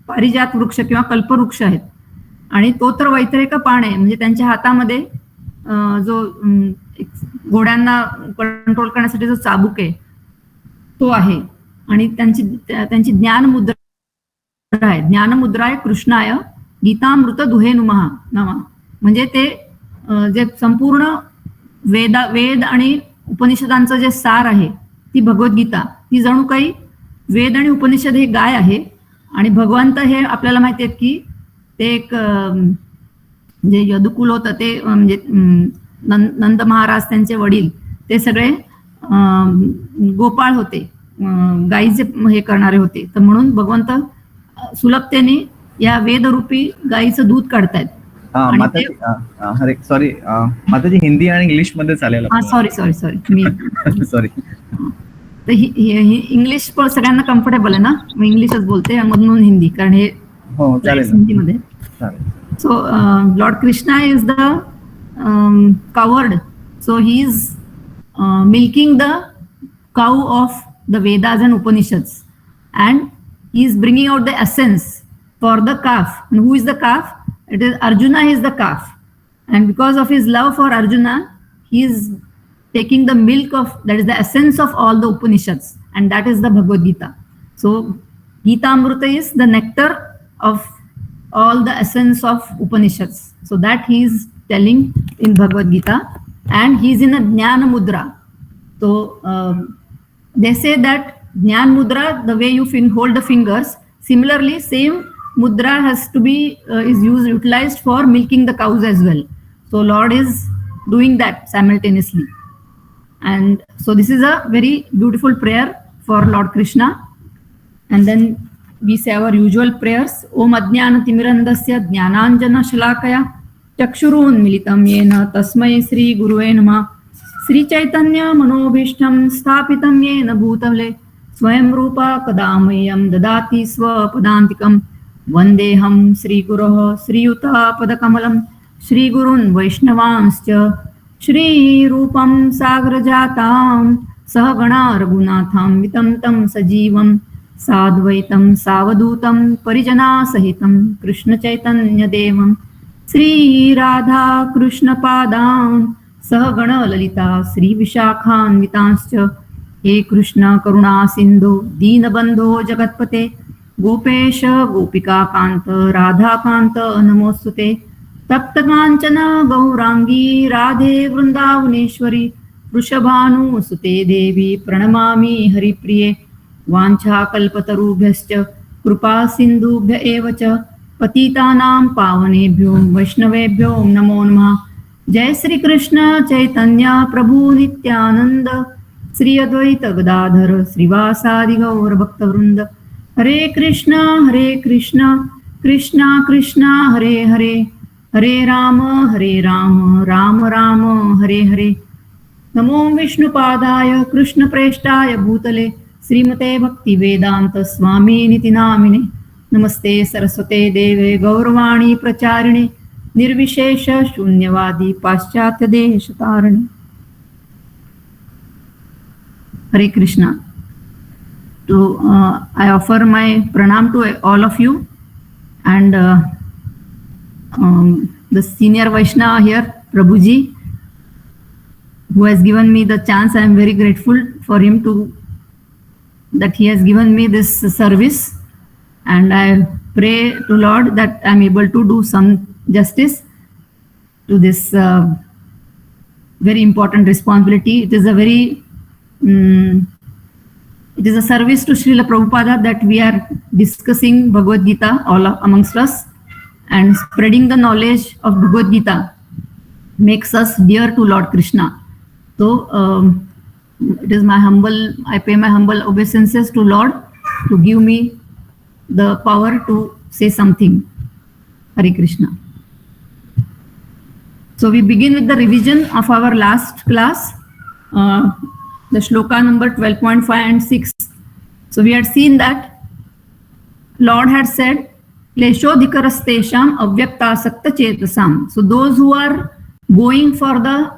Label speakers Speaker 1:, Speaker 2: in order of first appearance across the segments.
Speaker 1: पारिजात वृक्ष किंवा कल्पवृक्ष आहेत. आणि तो तर वैतरेक पाण आहे, म्हणजे त्यांच्या हातामध्ये जो घोड्यांना कंट्रोल करण्यासाठी जो चाबूक आहे तो आहे. आणि त्यांची ज्ञानमुद्रा आहे. ज्ञानमुद्राय कृष्णाय गीतामृत दुहे नमा. म्हणजे ते जे संपूर्ण वेद आणि उपनिषदांचं जे सार आहे, ती भगवद्गीता, ती जणू काही वेद आणि उपनिषद हे गाय आहे. आणि भगवंत हे आपल्याला माहिती आहेत की ते एक जे यदुकुल होतं ते म्हणजे नंद महाराज त्यांचे वडील ते सगळे गोपाळ होते, गायीचे हे करणारे होते. तर म्हणून भगवंत सुलभतेने या वेदरूपी गायीचं दूध काढतायत.
Speaker 2: सॉरी माताजी, हिंदी आणि इंग्लिश मध्ये चालेल?
Speaker 1: सॉरी मी
Speaker 2: सॉरी.
Speaker 1: तर इंग्लिश पण सगळ्यांना कम्फर्टेबल आहे ना, मी इंग्लिशच बोलते म्हणून हिंदी, कारण हे हिंदीमध्ये. So Lord Krishna is the coward. So he is milking the cow of the Vedas and Upanishads, and he is bringing out the essence for the calf. And who is the calf? It is Arjuna. Is the calf, and because of his love for Arjuna, he is taking the milk of, that is the essence of all the Upanishads, and that is the Bhagavad Gita. So Gita Amrita is the nectar of all the essence of Upanishads. So that he is telling in Bhagavad Gita, and he is in a Jnana Mudra. So they say that Jnana Mudra, the way you hold the fingers, similarly same mudra has to be is utilized for milking the cows as well. So Lord is doing that simultaneously. And so this is a very beautiful prayer for Lord Krishna. And then we say our usual prayers. Om Ajnana Timirandasya Jnananjana Shalakaya Chakshurunmilitam Yena Tasmai Sri Guruve Namah. Sri Chaitanya Manobhishtam Sthapitam Yena Bhutale Swayam Rupa Kadamayam Dadati Swapadantikam. Vandeham Sri Guroh Sri Yuta Padakamalam Sri Gurun Vaishnavanscha Shri Rupam Sagrajatam Sahagana Raghunatham Vitam Tam Sajivam Sadvaitam Savadutam Parijana Sahitam Krishna Chaitanya Devam Sri Radha Krishna Padam Sahagana Lalita Sri Vishakhan Vitanscha. He Krishna Karuna Sindhu Deenabandho Jagatpate Gopesha Gopika Kanta Radha Kanta Namostute Tapta Kanchana Gaurangi Radhe Vrindavaneshwari Vrishabhanu Sute Devi Pranamami Haripriye Vancha Kalpatarubhyascha Krupa Sindhubhya Evacha Patitanam Pavanebhyo Vaishnavebhyo Namo Namah. Jai Sri Krishna Chaitanya Prabhu Nityananda Sri Advaita Gadadhar Srivasadi Gaur Bhakta Vrinda. Hare Krishna Krishna Krishna Hare Hare Hare Rama Rama Rama Hare Hare. Namo Vishnu Padaya Krishna Preshtaya Bhutale Srimate Bhakti Vedanta Swami Niti Namine. Namaste Saraswate Deve Gauravani Pracharine Nirvishesha Shunyavadi Paschatya Deshatarane. Hare Krishna. I offer my pranam to all of you, and the senior Vaishnava here, Prabhuji, who has given me the chance. I am very grateful for him that he has given me this service, and I pray to Lord that I am able to do some justice to this very important responsibility. It is a very it is a service to Srila Prabhupada that we are discussing Bhagavad Gita all amongst us, and spreading the knowledge of Bhagavad Gita makes us dear to Lord Krishna. So it is I pay my humble obeisances to Lord to give me the power to say something. Hare Krishna. So we begin with the revision of our last class, the shloka number 12.5 and 6. So we had seen that Lord had said, Kleshodhikarastesham avyaktasakta chetasam. So those who are going for the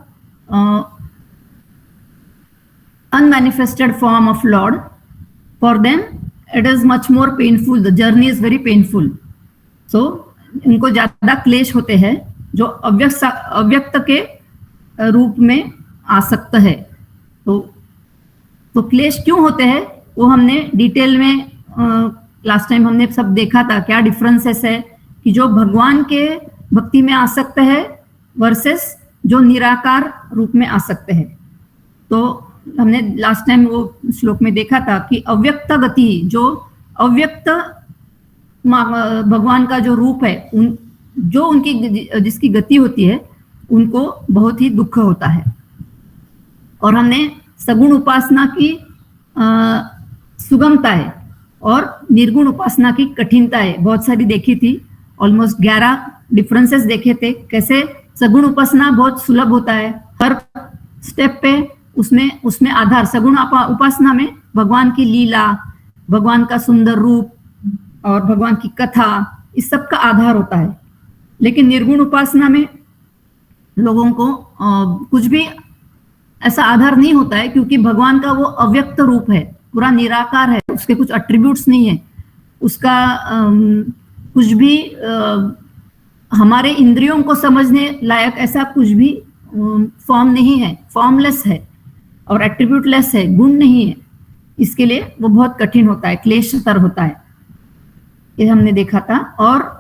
Speaker 1: unmanifested form of Lord, for them it is much more painful, the journey is very painful. So इनको ज्यादा क्लेश होते हैं जो अव्यक्त के रूप में आसक्त है. तो क्लेश क्यों होते हैं वो हमने डिटेल में लास्ट टाइम हमने सब देखा था. क्या डिफरेंसेस है कि जो भगवान के भक्ति में आसक्त है वर्सेस जो निराकार रूप में आसक्त है. तो हमने लास्ट टाइम वो श्लोक में देखा था कि अव्यक्त गति, जो अव्यक्त भगवान का जो रूप है, जो उनकी जिसकी गति होती है उनको बहुत ही दुख होता है. और हमने सगुण उपासना की सुगमता है और निर्गुण उपासना की कठिनता है बहुत सारी देखी थी. ऑलमोस्ट 11 डिफरेंसेस देखे थे. कैसे सगुण उपासना बहुत सुलभ होता है, हर स्टेप पे उसमें आधार, सगुण उपासना में भगवान की लीला, भगवान का सुंदर रूप और भगवान की कथा, इस सब का आधार होता है. लेकिन निर्गुण उपासना में लोगों को कुछ भी ऐसा आधार नहीं होता है, क्योंकि भगवान का वो अव्यक्त रूप है, पूरा निराकार है, उसके कुछ एट्रीब्यूट्स नहीं है, उसका कुछ भी हमारे इंद्रियों को समझने लायक ऐसा कुछ भी फॉर्म नहीं है, फॉर्मलेस है और एट्रीब्यूटलेस है, गुण नहीं है. इसके लिए वो बहुत कठिन होता है, क्लेशतर होता है, ये हमने देखा था. और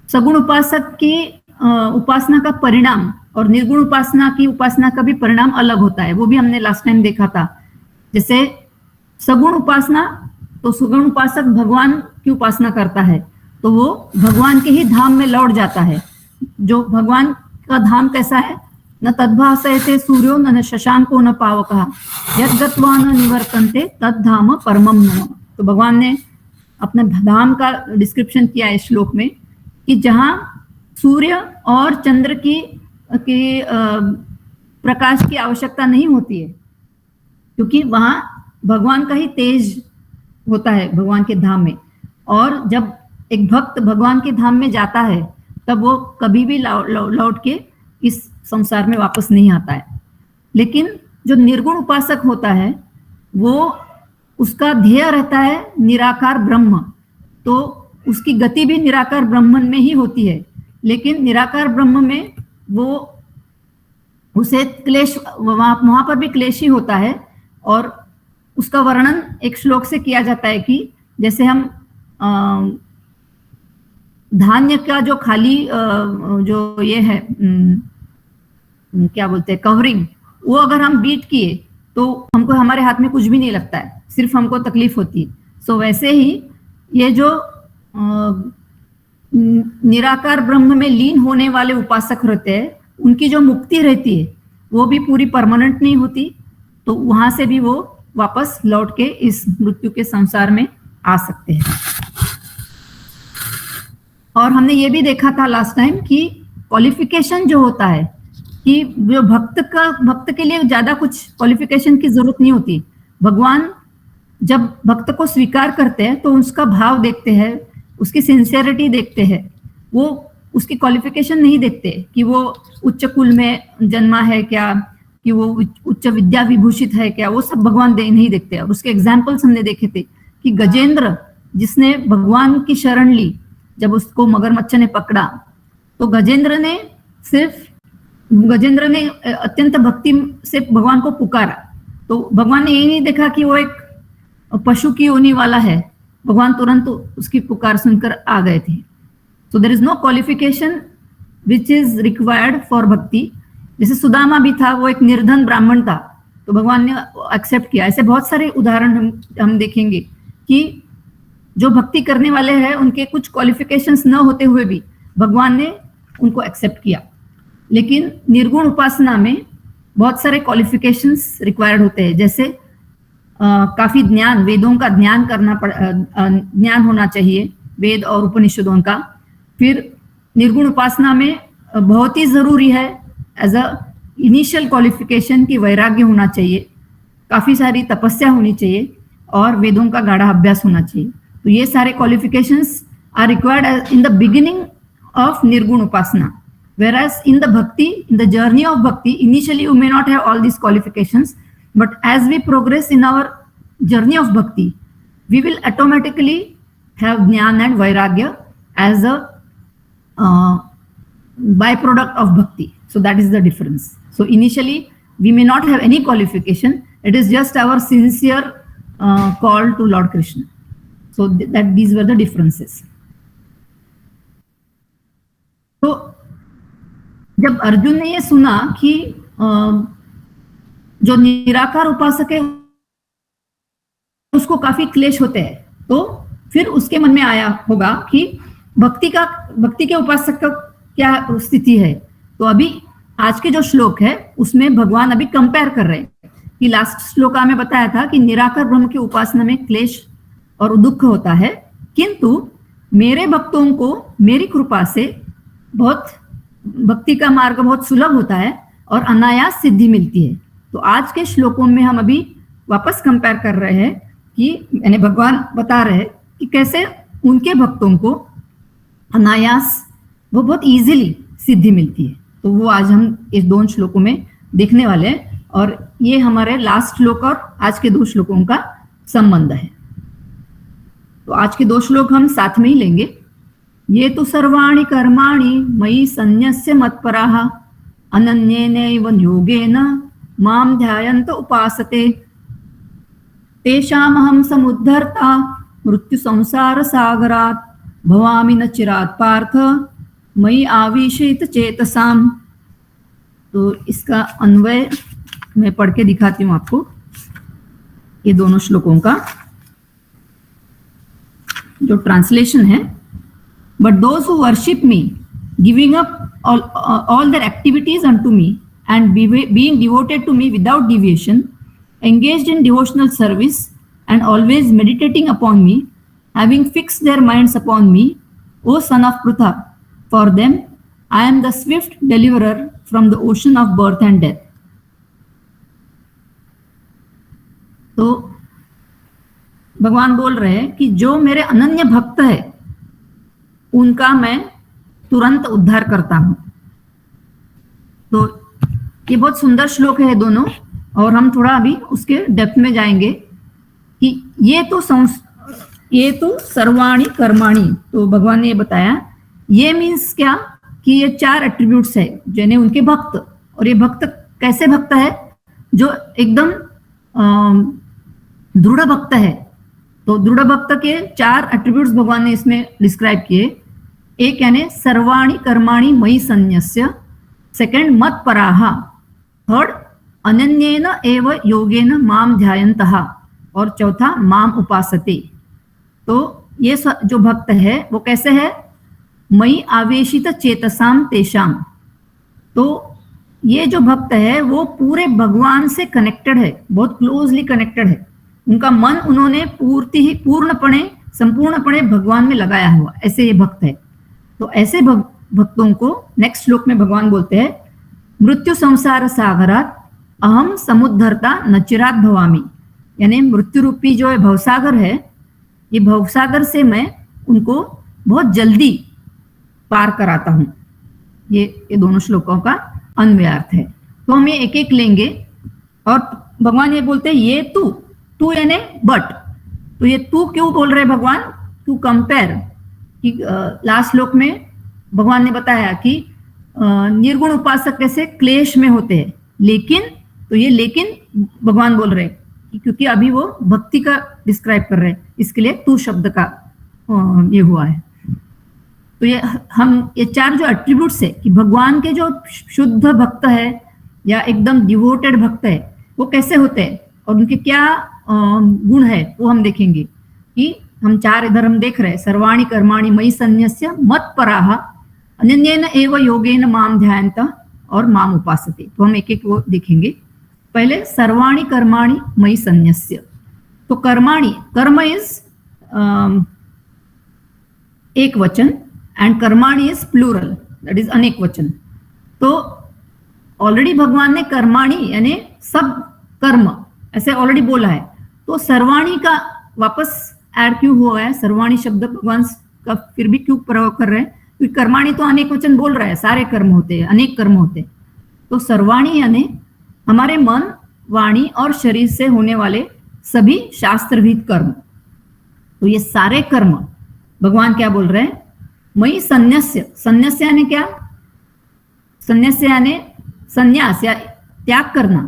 Speaker 1: सगुण उपासक की उपासना का परिणाम और निर्गुण उपासना की उपासना का भी परिणाम अलग होता है, वो भी हमने लास्ट टाइम देखा था. जैसे सगुण उपासना, तो सगुण उपासक भगवान की उपासना करता है तो वो भगवान के ही धाम में लौट जाता है. जो भगवान का धाम कैसा है, न तद्भासयते सूर्यो न शशांको न पावकः यद्गत्वा न निवर्तन्ते तद्धाम परमं मम. तो भगवान ने अपने धाम का डिस्क्रिप्शन किया है श्लोक में कि जहाँ सूर्य और चंद्र की प्रकाश की आवश्यकता नहीं होती है, क्योंकि वहां भगवान का ही तेज होता है भगवान के धाम में. और जब एक भक्त भगवान के धाम में जाता है तब वो कभी भी लौट के इस संसार में वापस नहीं आता है. लेकिन जो निर्गुण उपासक होता है वो उसका ध्येय रहता है निराकार ब्रह्म, तो उसकी गति भी निराकार ब्रह्मन में ही होती है. लेकिन निराकार ब्रह्म में वो उसे क्लेश, वहां पर भी क्लेश ही होता है. और उसका वर्णन एक श्लोक से किया जाता है कि जैसे हम धान्य का जो खाली जो ये है क्या बोलते हैं कवरिंग, वो अगर हम बीट किए तो हमको हमारे हाथ में कुछ भी नहीं लगता है, सिर्फ हमको तकलीफ होती है. सो वैसे ही ये जो निराकार ब्रह्म में लीन होने वाले उपासक रहते हैं, उनकी जो मुक्ति रहती है वो भी पूरी परमानेंट नहीं होती, तो वहां से भी वो वापस लौट के इस मृत्यु के संसार में आ सकते हैं. और हमने ये भी देखा था लास्ट टाइम कि क्वालिफिकेशन जो होता है कि जो भक्त के लिए ज्यादा कुछ क्वालिफिकेशन की जरूरत नहीं होती. भगवान जब भक्त को स्वीकार करते हैं तो उसका भाव देखते हैं, उसकी सिंसियरिटी देखते हैं, वो उसकी क्वालिफिकेशन नहीं देखते कि वो उच्च कुल में जन्मा है क्या, कि वो उच्च विद्या विभूषित है क्या, वो सब भगवान नहीं देखते. और उसके एग्जाम्पल्स हमने देखे थे कि गजेंद्र जिसने भगवान की शरण ली, जब उसको मगरमच्छ ने पकड़ा तो गजेंद्र ने अत्यंत भक्ति से भगवान को पुकारा. तो भगवान ने ये नहीं देखा कि वो एक पशु की योनि वाला है, भगवान तुरंत उसकी पुकार सुनकर आ गए थे. So there is no qualification which is required for bhakti. जैसे सुदामा भी था, वो एक निर्धन ब्राह्मण था, तो भगवान ने एक्सेप्ट किया. ऐसे बहुत सारे उदाहरण हम देखेंगे कि जो भक्ति करने वाले हैं उनके कुछ क्वालिफिकेशंस न होते हुए भी भगवान ने उनको एक्सेप्ट किया. लेकिन निर्गुण उपासना में बहुत सारे क्वालिफिकेशंस रिक्वायर्ड होते हैं. जैसे काफी ज्ञान, वेदों का ज्ञान ज्ञान होना चाहिए, वेद और उपनिषदों का. फिर निर्गुण उपासना में बहुत ही जरूरी है एज अ इनिशियल क्वालिफिकेशन की वैराग्य होना चाहिए, काफी सारी तपस्या होनी चाहिए और वेदों का गाढ़ा अभ्यास होना चाहिए. तो ये सारे qualifications are required in the beginning of nirguna upasana. Whereas in the bhakti, in the journey of bhakti, initially you may not have all these qualifications, but as we progress in our journey of bhakti, we will automatically have jnana and vairagya as a byproduct of bhakti. So that is the difference. So initially we may not have any qualification. It is just our sincere call to Lord Krishna. So that these were the differences. तो जब अर्जुन ने ये सुना कि जो निराकार उपासक है उसको काफी क्लेश होते हैं, तो फिर उसके मन में आया होगा कि भक्ति के उपासक का क्या स्थिति है। तो अभी आज के जो श्लोक है उसमें भगवान अभी कंपेयर कर रहे हैं कि लास्ट श्लोक में बताया था कि निराकार ब्रह्म की उपासना में क्लेश और दुख होता है, किंतु मेरे भक्तों को मेरी कृपा से बहुत भक्ति का मार्ग बहुत सुलभ होता है और अनायास सिद्धि मिलती है। तो आज के श्लोकों में हम अभी वापस कंपेयर कर रहे हैं कि यानी भगवान बता रहे हैं कि कैसे उनके भक्तों को अनायास वो बहुत इजीली सिद्धि मिलती है। तो वो आज हम इस 2 श्लोकों में देखने वाले हैं और ये हमारे लास्ट श्लोक और आज के 2 श्लोकों का संबंध है। तो आज के 2 श्लोक हम साथ में ही लेंगे। ये तो सर्वाणि कर्माणि मयि सन्न्यस्य मत्पराः अनन्येनैव योगेन मां ध्यायन्त उपासते तेषामहं समुद्धर्ता मृत्यु संसार सागरात् भवामि न चिरात् पार्थ मयि आविशेत चेतसाम। तो इसका अन्वय मैं पढ़ के दिखाती हूँ आपको, ये दोनों श्लोकों का जो ट्रांसलेशन है। But those who worship me giving up all their activities unto me and being devoted to me without deviation, engaged in devotional service and always meditating upon me, having fixed their minds upon me, O son of Prutha, for them I am the swift deliverer from the ocean of birth and death. तो भगवान बोल रहे हैं कि जो मेरे अनन्य भक्त है उनका मैं तुरंत उद्धार करता हूं। तो ये बहुत सुंदर श्लोक है दोनों, और हम थोड़ा अभी उसके डेप्थ में जाएंगे कि ये तो सर्वाणि कर्माणि। तो भगवान ने ये बताया, ये मीन्स क्या कि ये 4 एट्रीब्यूट्स है जिन्हें उनके भक्त। और ये भक्त कैसे भक्त है? जो एकदम दृढ़ भक्त है। तो दृढ़ भक्त के 4 एट्रीब्यूट्स भगवान ने इसमें डिस्क्राइब किए। एक यानी सर्वाणि कर्माणि मयि सन्न्यस्य, सेकंड मत पराः, थर्ड अनन्येन एव योगेन माम ध्यायन्तः, और चौथा माम उपासते। तो ये जो भक्त है वो कैसे है? मयि आवेशित चेतसाम तेषाम। तो ये जो भक्त है वो पूरे भगवान से कनेक्टेड है, बहुत क्लोजली कनेक्टेड है। उनका मन उन्होंने पूर्णपणे संपूर्णपणे भगवान में लगाया हुआ, ऐसे ये भक्त है। तो ऐसे भक्तों को नेक्स्ट श्लोक में भगवान बोलते हैं, मृत्यु संसार सागरात अहम समुद्धरता नचिरात भवामी। यानी मृत्यु रूपी जो भवसागर है, ये भवसागर से मैं उनको बहुत जल्दी पार कराता हूं। ये दोनों श्लोकों का अन्वयार्थ है। तो हम ये एक एक लेंगे और भगवान ये बोलते हैं ये तू यानी बट। तो ये तू क्यों बोल रहे भगवान? टू कंपेयर कि लास्ट श्लोक में भगवान ने बताया कि निर्गुण उपासक कैसे क्लेश में होते हैं, लेकिन भगवान बोल रहे हैं क्योंकि अभी वो भक्ति का डिस्क्राइब कर रहे हैं, इसके लिए तू शब्द का ये हुआ है। तो ये 4 जो एट्रीब्यूट्स है कि भगवान के जो शुद्ध भक्त है या एकदम डिवोटेड भक्त है वो कैसे होते हैं और उनके क्या गुण है वो हम देखेंगे। कि हम 4 इधर हम देख रहे हैं, सर्वाणि कर्माणि मयि सन्न्यस्य मत्पराः अनन्येन एव योगेन माम ध्यायन्तः और माम उपासते। तो हम एक एक वो देखेंगे। पहले सर्वाणि कर्माणि मयि सन्न्यस्य। तो कर्म इज एक वचन एंड कर्माणि इज प्लूरल, दैट इज अनेक वचन। तो ऑलरेडी भगवान ने कर्माणि यानी सब कर्म ऐसे ऑलरेडी बोला है, तो सर्वाणि का वापस ऐड क्यों हुआ है? सर्वाणि शब्द भगवान का फिर भी क्यों प्रयोग कर रहे हैं? क्योंकि कर्माणि तो अनेक वचन बोल रहा है, सारे कर्म होते हैं, अनेक कर्म होते हैं। तो सर्वाणि यानी हमारे मन, वाणी और शरीर से होने वाले सभी शास्त्रविहित कर्म। तो ये सारे कर्म भगवान क्या बोल रहे हैं, मई संन्यास्य, संन्यास्य यानी क्या, संन्यास्य यानी संन्यास या त्याग करना।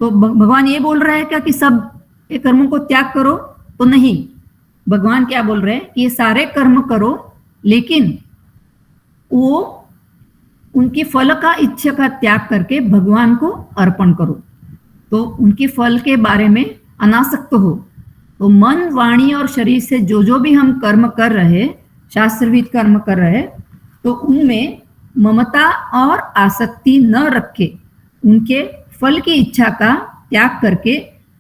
Speaker 1: तो भगवान ये बोल रहा है क्या कि सब ये कर्मों को त्याग करो, तो नहीं, भगवान क्या बोल रहे हैं कि ये सारे कर्म करो लेकिन वो उनकी फल का इच्छा का त्याग करके भगवान को अर्पण करो। तो उनकी फल के बारे में अनासक्त हो। तो मन, वाणी और शरीर से जो जो भी हम कर्म कर रहे, शास्त्रविद कर्म कर रहे, तो उनमें ममता और आसक्ति न रखे, उनके फल की इच्छा का त्याग करके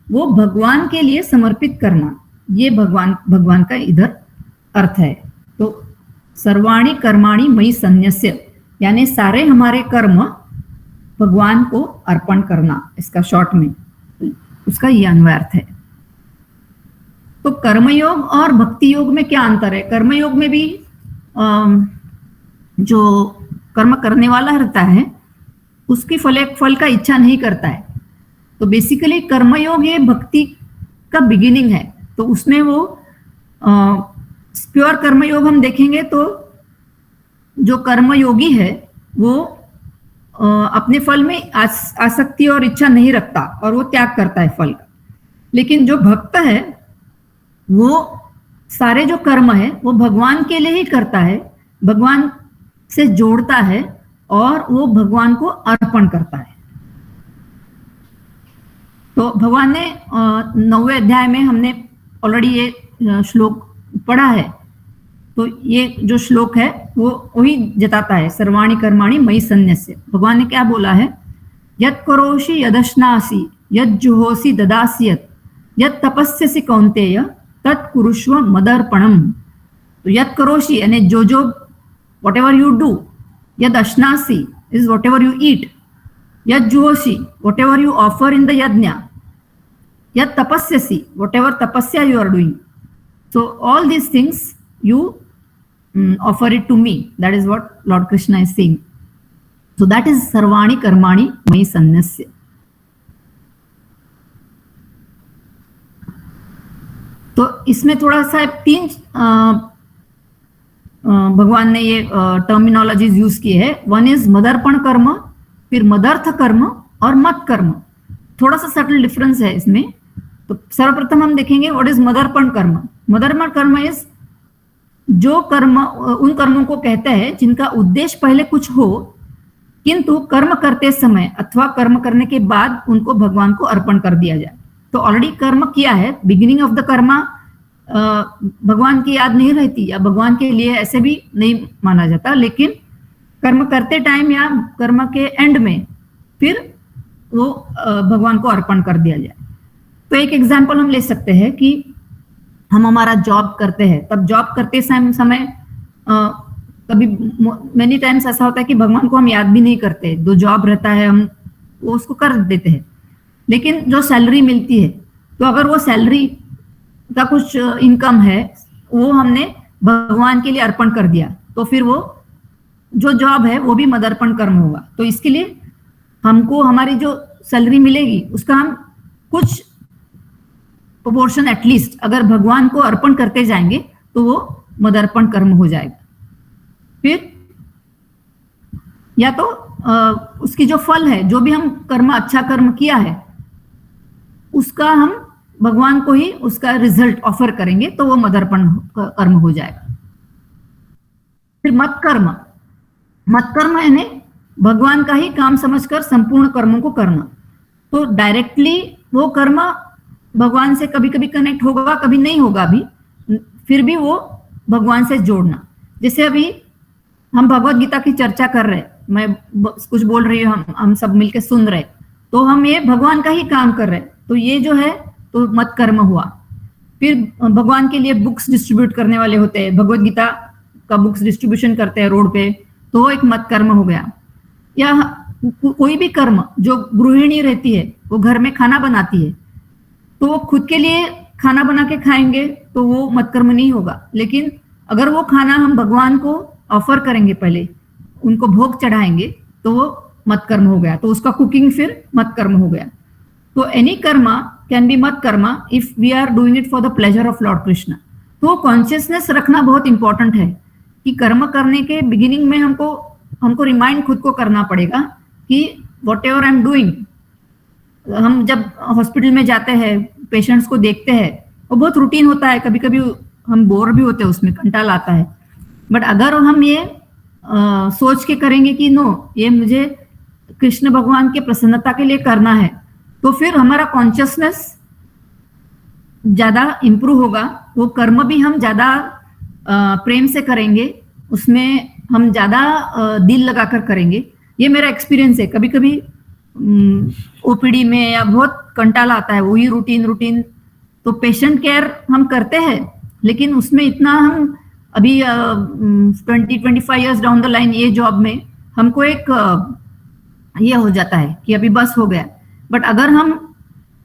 Speaker 1: वो भगवान के लिए समर्पित करना, ये भगवान का इधर अर्थ है। तो सर्वाणि कर्माणि मयि संन्यस्य, यानी सारे हमारे कर्म भगवान को अर्पण करना, इसका शॉर्ट में उसका ये अन्वय अर्थ है। तो कर्मयोग और भक्ति योग में क्या अंतर है? कर्मयोग में भी जो कर्म करने वाला रहता है उसकी फल का इच्छा नहीं करता है। तो बेसिकली कर्मयोग ये भक्ति का बिगिनिंग है। तो उसमें वो प्योर कर्मयोग हम देखेंगे तो जो कर्मयोगी है वो अपने फल में आसक्ति और इच्छा नहीं रखता और वो त्याग करता है फल का। लेकिन जो भक्त है वो सारे जो कर्म है वो भगवान के लिए ही करता है, भगवान से जोड़ता है और वो भगवान को अर्पण करता है। तो भगवान ने 9वें अध्याय में हमने ऑलरेडी ये श्लोक पढ़ा है। तो ये जो श्लोक है वो वही जताता है, सर्वाणि कर्माणि मयि संन्यस्य। भगवान ने क्या बोला है, यत् करोषि यदश्नासि यत् जुहोसि ददासि यत् तपस्यसि कौन्तेय तत् कुरुष्व मदर्पणम। तो यत् करोषि यानी जो whatever you do, यद अश्नासी is whatever you eat, यद जुहोसी whatever you offer in the yajna, यद तपस्यसी whatever tapasya you are doing. So all these things you offer it to me. That is what Lord Krishna is saying. So that is sarvani karmani mayi sannasya. तो इसमें थोड़ा सा 3 भगवान ने ये terminologies use की है। वन इज मदर्पण कर्म, फिर मदर्थ कर्म और मत कर्म। थोड़ा सा सटल डिफरेंस है इसमें। तो सर्वप्रथम हम देखेंगे व्हाट इज मदर्पण कर्म। मदर्पण कर्म इज जो कर्म उन कर्मों को कहते हैं जिनका उद्देश्य पहले कुछ हो किंतु कर्म करते समय अथवा कर्म करने के बाद उनको भगवान को अर्पण कर दिया जाए। तो ऑलरेडी कर्म किया है, बिगिनिंग ऑफ द कर्मा भगवान की याद नहीं रहती या भगवान के लिए ऐसे भी नहीं माना जाता, लेकिन कर्म करते टाइम या कर्म के एंड में फिर वो भगवान को अर्पण कर दिया जाए। तो एक एग्जांपल हम ले सकते हैं कि हम हमारा जॉब करते हैं, तब जॉब करते समय कभी मेनी टाइम्स ऐसा होता है कि भगवान को हम याद भी नहीं करते, जो जॉब रहता है हम वो उसको कर देते हैं। लेकिन जो सैलरी मिलती है, तो अगर वो सैलरी का कुछ इनकम है वो हमने भगवान के लिए अर्पण कर दिया, तो फिर वो जो जॉब है वो भी मदर्पण कर्म होगा। तो इसके लिए हमको हमारी जो सैलरी मिलेगी उसका हम कुछ प्रोपोर्शन एटलीस्ट अगर भगवान को अर्पण करते जाएंगे तो वो मदर्पण कर्म हो जाएगा। फिर या तो उसकी जो फल है, जो भी हम कर्म अच्छा कर्म किया है उसका हम भगवान को ही उसका रिजल्ट ऑफर करेंगे, तो वो मदर्पण कर्म हो जाएगा। फिर मत कर्म। मत कर्म यानी भगवान का ही काम समझकर संपूर्ण कर्मों को करना। तो डायरेक्टली वो कर्म भगवान से कभी कभी कनेक्ट होगा, कभी नहीं होगा भी, फिर भी वो भगवान से जोड़ना। जैसे अभी हम भगवत गीता की चर्चा कर रहे, मैं कुछ बोल रही हूँ, हम सब मिलके सुन रहे, तो हम ये भगवान का ही काम कर रहे, तो ये जो है तो मत कर्म हुआ। फिर भगवान के लिए बुक्स डिस्ट्रीब्यूट करने वाले होते हैं, भगवत गीता का बुक्स डिस्ट्रीब्यूशन करते हैं रोड पे, तो वो एक मत कर्म हो गया। या कोई भी कर्म, जो गृहिणी रहती है वो घर में खाना बनाती है, तो वो खुद के लिए खाना बना के खाएंगे तो वो मत कर्म नहीं होगा। लेकिन अगर वो खाना हम भगवान को ऑफर करेंगे, पहले उनको भोग चढ़ाएंगे, तो वो मत कर्म हो गया। तो उसका कुकिंग फिर मत कर्म हो गया। तो एनी कर्मा कैन बी मत karma if we are doing it for the pleasure of Lord Krishna. तो कॉन्शियसनेस रखना बहुत इंपॉर्टेंट है कि कर्म करने के बिगिनिंग में हमको रिमाइंड खुद को करना पड़ेगा कि what ever I am doing. हम जब हॉस्पिटल में जाते हैं, पेशेंट्स को देखते हैं, वो बहुत रूटीन होता है, कभी कभी हम बोर भी होते हैं, उसमें कंटाल आता है। बट अगर हम ये सोच के करेंगे कि नो, ये मुझे कृष्ण भगवान के प्रसन्नता के लिए करना है, तो फिर हमारा कॉन्शियसनेस ज्यादा इंप्रूव होगा। वो कर्म भी हम ज्यादा प्रेम से करेंगे, उसमें हम ज्यादा दिल लगाकर करेंगे। ये मेरा एक्सपीरियंस है। कभी कभी ओपीडी में या बहुत कंटाला आता है, वही रूटीन, तो पेशेंट केयर हम करते हैं, लेकिन उसमें इतना हम अभी 20-25 इयर्स डाउन द लाइन ये जॉब में हमको एक ये हो जाता है कि अभी बस हो गया। बट अगर हम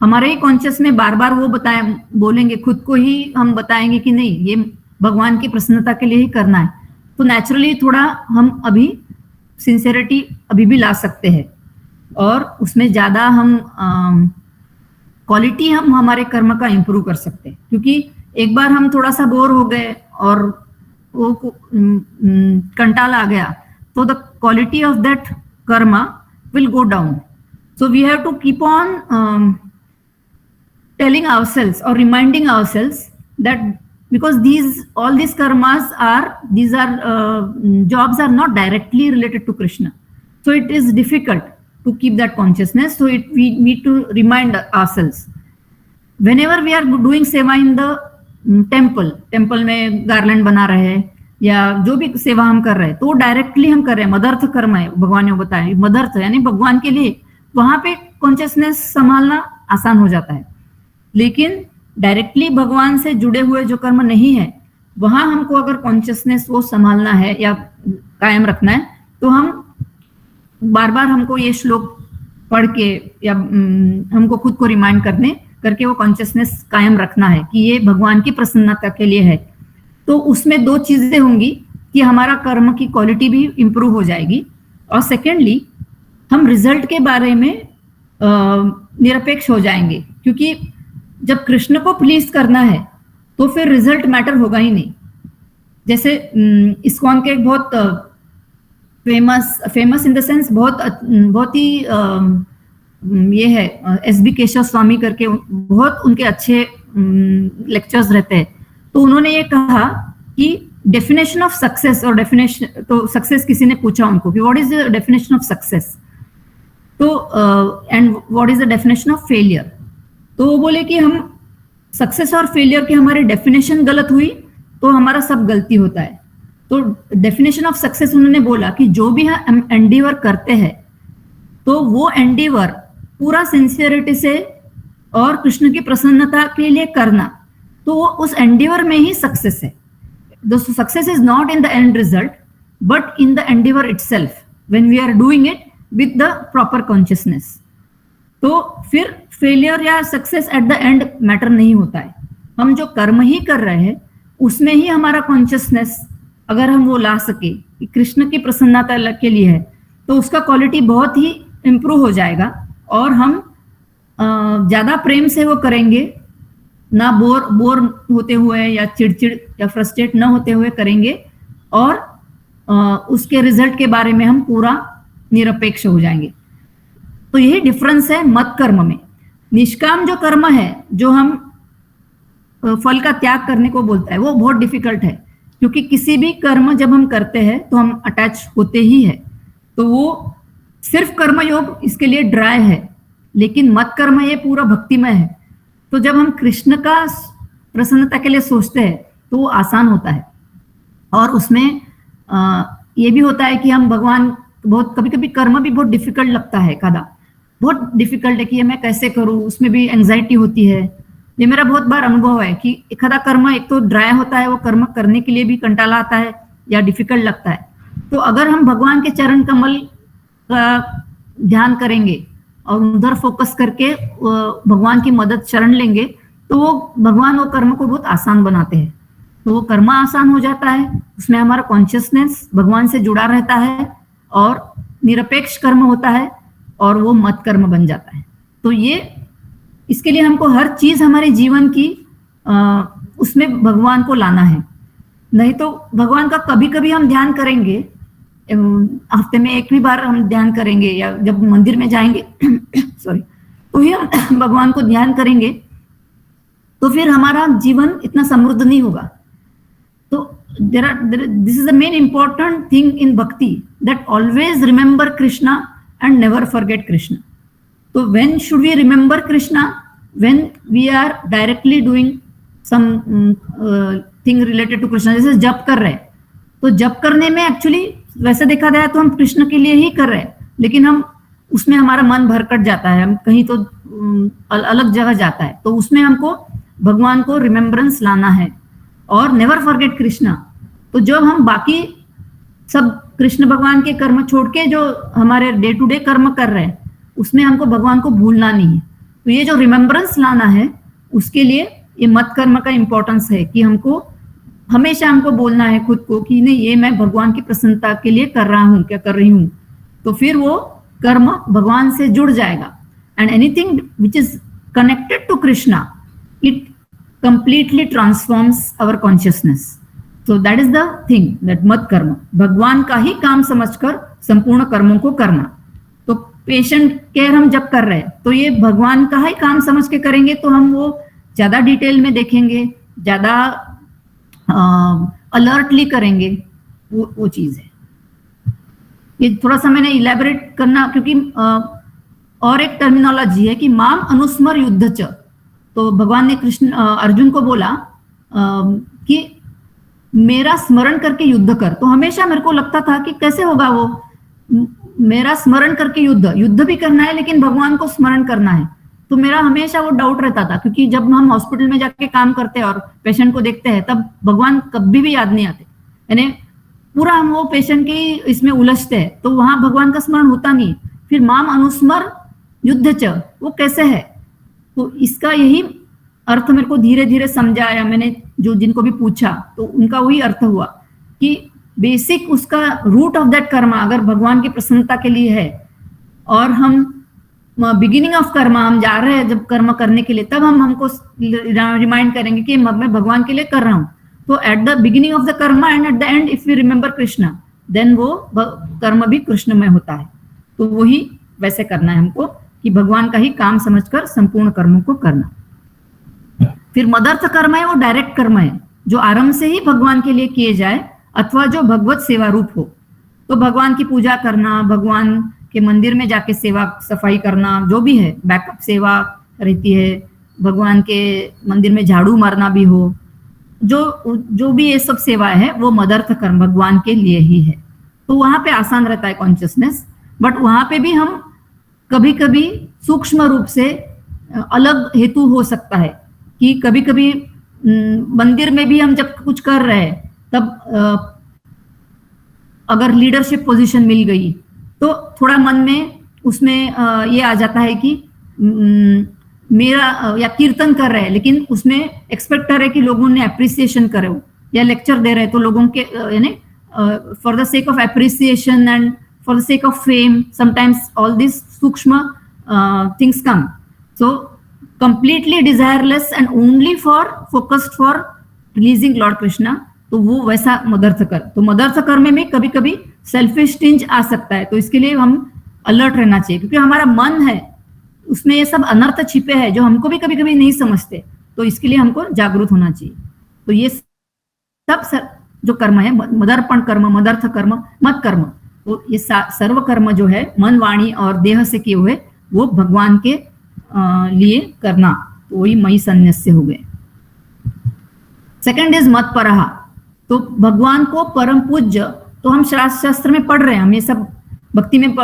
Speaker 1: हमारे ही कॉन्शियस में बार बार वो बोलेंगे, खुद को ही हम बताएंगे कि नहीं, ये भगवान की प्रसन्नता के लिए ही करना है, तो नेचुरली थोड़ा हम अभी सिंसियरिटी अभी भी ला सकते हैं और उसमें ज्यादा हम क्वालिटी हम हमारे कर्म का इंप्रूव कर सकते हैं। क्योंकि एक बार हम थोड़ा सा बोर हो गए और वो कंटाल आ गया, तो the quality of that Karma will go down. So we have to keep on telling ourselves or reminding ourselves that because all these karmas jobs are not directly related to Krishna, so it is difficult to keep that consciousness. So we need to remind ourselves whenever we are doing seva in the temple में garland बना रहे हैं या जो भी सेवा हम कर रहे हैं, तो वो डायरेक्टली हम कर रहे हैं, मदर्थ कर्म है, भगवान ने बताया मदर्थ यानी भगवान के लिए, वहां पे कॉन्शियसनेस संभालना आसान हो जाता है। लेकिन डायरेक्टली भगवान से जुड़े हुए जो कर्म नहीं है, वहां हमको अगर कॉन्शियसनेस वो संभालना है या कायम रखना है, तो हम बार बार हमको ये श्लोक पढ़ के या हमको खुद को रिमाइंड करके वो कॉन्शियसनेस कायम रखना है कि ये भगवान की प्रसन्नता के लिए है। तो उसमें दो चीजें होंगी कि हमारा कर्म की क्वालिटी भी इंप्रूव हो जाएगी, और सेकेंडली हम रिजल्ट के बारे में निरपेक्ष हो जाएंगे। क्योंकि जब कृष्ण को प्लीज करना है तो फिर रिजल्ट मैटर होगा ही नहीं। जैसे इस्कॉन के एक बहुत फेमस इन द सेंस बहुत ही ये है एसबी केशव स्वामी करके, बहुत उनके अच्छे लेक्चर्स रहते हैं। तो उन्होंने ये कहा कि डेफिनेशन ऑफ सक्सेस, और डेफिनेशन तो सक्सेस किसी ने पूछा उनको कि what is the definition of success, तो and what is the definition of failure. तो वो बोले कि हम सक्सेस और फेलियर के हमारे डेफिनेशन गलत हुई तो हमारा सब गलती होता है। तो डेफिनेशन ऑफ सक्सेस उन्होंने बोला कि जो भी हम एंडीवर करते हैं, तो वो एंडीवर पूरा सिंसियरिटी से और कृष्ण की प्रसन्नता के लिए करना, तो वो उस एंडीवर में ही सक्सेस है। The success is not in the end result but in the endeavour itself when we are doing it with the proper consciousness. तो फिर फेलियर या success at the end matter नहीं होता है। हम जो कर्म ही कर रहे हैं उसमें ही हमारा कॉन्शियसनेस अगर हम वो ला सके कि कृष्ण की प्रसन्नता के लिए है, तो उसका क्वालिटी बहुत ही इंप्रूव हो जाएगा और हम ज्यादा प्रेम से वो करेंगे, ना बोर होते हुए या चिड़चिड़ या फ्रस्ट्रेट न होते हुए करेंगे, और उसके रिजल्ट के बारे में हम पूरा निरपेक्ष हो जाएंगे। तो यही डिफरेंस है मत कर्म में। निष्काम जो कर्म है, जो हम फल का त्याग करने को बोलता है, वो बहुत डिफिकल्ट है, क्योंकि किसी भी कर्म जब हम करते हैं तो हम अटैच होते ही है। तो वो सिर्फ कर्मयोग इसके लिए ड्राई है, लेकिन मत कर्म ये पूरा भक्तिमय है। तो जब हम कृष्ण का प्रसन्नता के लिए सोचते हैं तो वो आसान होता है। और उसमें ये भी होता है कि हम भगवान, बहुत कभी कभी कर्म भी बहुत डिफिकल्ट लगता है, कादा बहुत डिफिकल्ट है कि ये मैं कैसे करूं, उसमें भी एंजाइटी होती है। ये मेरा बहुत बार अनुभव है कि एखादा कर्म एक तो ड्राई होता है, वो कर्म करने के लिए भी कंटाला आता है या डिफिकल्ट लगता है। तो अगर हम भगवान के चरण कमल का ध्यान करेंगे और उधर फोकस करके भगवान की मदद शरण लेंगे, तो वो भगवान वो कर्म को बहुत आसान बनाते हैं। तो वो कर्म आसान हो जाता है, उसमें हमारा कॉन्शियसनेस भगवान से जुड़ा रहता है और निरपेक्ष कर्म होता है और वो मत कर्म बन जाता है। तो ये इसके लिए हमको हर चीज हमारे जीवन की उसमें भगवान को लाना है। नहीं तो भगवान का कभी कभी हम ध्यान करेंगे, हफ्ते में एक भी बार हम ध्यान करेंगे, या जब मंदिर में जाएंगे सॉरी, तो ही हम भगवान को ध्यान करेंगे, तो फिर हमारा जीवन इतना समृद्ध नहीं होगा। तो this is the main important thing in bhakti, that always remember Krishna and never forget Krishna. So when should we remember Krishna? When we are directly doing some thing related to Krishna, जैसे जप कर रहे हैं, तो जप करने में actually वैसे देखा जाए तो हम कृष्ण के लिए ही कर रहे हैं, लेकिन हम उसमें हमारा मन भरकट जाता है, हम कहीं तो अलग जगह जाता है, तो उसमें हमको भगवान को रिमेम्बरेंस लाना है और नेवर फॉरगेट कृष्णा। तो जब हम बाकी सब कृष्ण भगवान के कर्म छोड़ के जो हमारे डे टू डे कर्म कर रहे हैं, उसमें हमको भगवान को भूलना नहीं है। तो ये जो रिमेम्बरेंस लाना है, उसके लिए ये मत कर्म का इंपॉर्टेंस है कि हमको हमेशा हमको बोलना है खुद को कि नहीं, ये मैं भगवान की प्रसन्नता के लिए कर रहा हूँ, क्या कर रही हूँ, तो फिर वो कर्म भगवान से जुड़ जाएगा। And anything which is connected to Krishna, it completely transforms our consciousness. So that is the thing, that मत कर्म, भगवान का ही काम समझकर संपूर्ण कर्मों को करना। तो पेशेंट केयर हम जब कर रहे हैं, तो ये भगवान का ही काम समझ के करेंगे, तो हम वो ज्यादा डिटेल में देखेंगे, ज्यादा अलर्टली करेंगे, वो चीज है। ये थोड़ा सा मैंने इलेबोरेट करना, क्योंकि और एक टर्मिनोलॉजी है कि माम अनुस्मर युद्ध च। तो भगवान ने कृष्ण अर्जुन को बोला कि मेरा स्मरण करके युद्ध कर। तो हमेशा मेरे को लगता था कि कैसे होगा वो, मेरा स्मरण करके युद्ध भी करना है, लेकिन भगवान को स्मरण करना है। तो मेरा हमेशा वो डाउट रहता था, क्योंकि जब हम हॉस्पिटल में जाके काम करते हैं और पेशेंट को देखते हैं, तब भगवान कभी भी याद नहीं आते, यानी पूरा हम वो पेशेंट की इसमें उलझते हैं, तो वहां भगवान का स्मरण होता नहीं। फिर माम अनुस्मर युद्ध च, वो कैसे है? तो इसका यही अर्थ मेरे को धीरे धीरे समझा आया, मैंने जो जिनको भी पूछा तो उनका वही अर्थ हुआ कि बेसिक उसका रूट ऑफ दैट कर्म अगर भगवान की प्रसन्नता के लिए है, और हम बिगिनिंग ऑफ कर्म हम जा रहे हैं जब कर्म करने के लिए, तब हमको रिमाइंड करेंगे कि मैं भगवान के लिए कर रहा हूँ। तो at the beginning of the karma and at the end if you remember Krishna, then वो कर्म भी कृष्णमय होता है। तो वही वैसे करना है हमको कि भगवान का ही काम समझकर संपूर्ण कर्मों को करना। फिर मदर्थ कर्म है, वो डायरेक्ट कर्म है जो आरंभ से ही भगवान के लिए किए जाए, अथवा जो भगवत सेवा रूप हो। तो भगवान की पूजा करना, भगवान के मंदिर में जाके सेवा सफाई करना, जो भी है, बैकअप सेवा रहती है, भगवान के मंदिर में झाड़ू मारना भी हो, जो भी ये सब सेवाएं है, वो मदर्थ कर्म भगवान के लिए ही है। तो वहां पे आसान रहता है कॉन्शियसनेस, बट वहां पे भी हम कभी कभी सूक्ष्म रूप से अलग हेतु हो सकता है कि कभी कभी मंदिर में भी हम जब कुछ कर रहे हैं, तब अगर लीडरशिप पोजीशन मिल गई तो थोड़ा मन में उसमें ये आ जाता है कि मेरा, या कीर्तन कर रहे हैं लेकिन उसमें एक्सपेक्ट कर रहे हैं कि लोगों ने अप्रिसिएशन करे हो, या लेक्चर दे रहे हैं तो लोगों के यानी for the sake of appreciation and for the sake of fame, sometimes all these sukshma things come. So completely desireless and only focused for pleasing Lord Krishna, तो वो वैसा मदर्थ कर। तो मदर्थ कर्म में कभी कभी सेल्फिश टिंज आ सकता है, तो इसके लिए हम अलर्ट रहना चाहिए, क्योंकि हमारा मन है उसमें ये सब अनर्थ छिपे हैं जो हमको भी कभी कभी नहीं समझते, तो इसके लिए हमको जागरूक होना चाहिए। तो ये सब जो कर्म है, मदर्पण कर्म, मदर्थ कर्म, मत कर्म, तो ये सर्व कर्म जो है मन, वाणी और देह से किए हुए, वो भगवान के लिए करना, तो वही मई सन्यास्य हो गए। सेकंड इज मत परहा, तो भगवान को परम पूज्य, तो हम शास्त्र में पढ़ रहे हैं, हम ये सब भक्ति में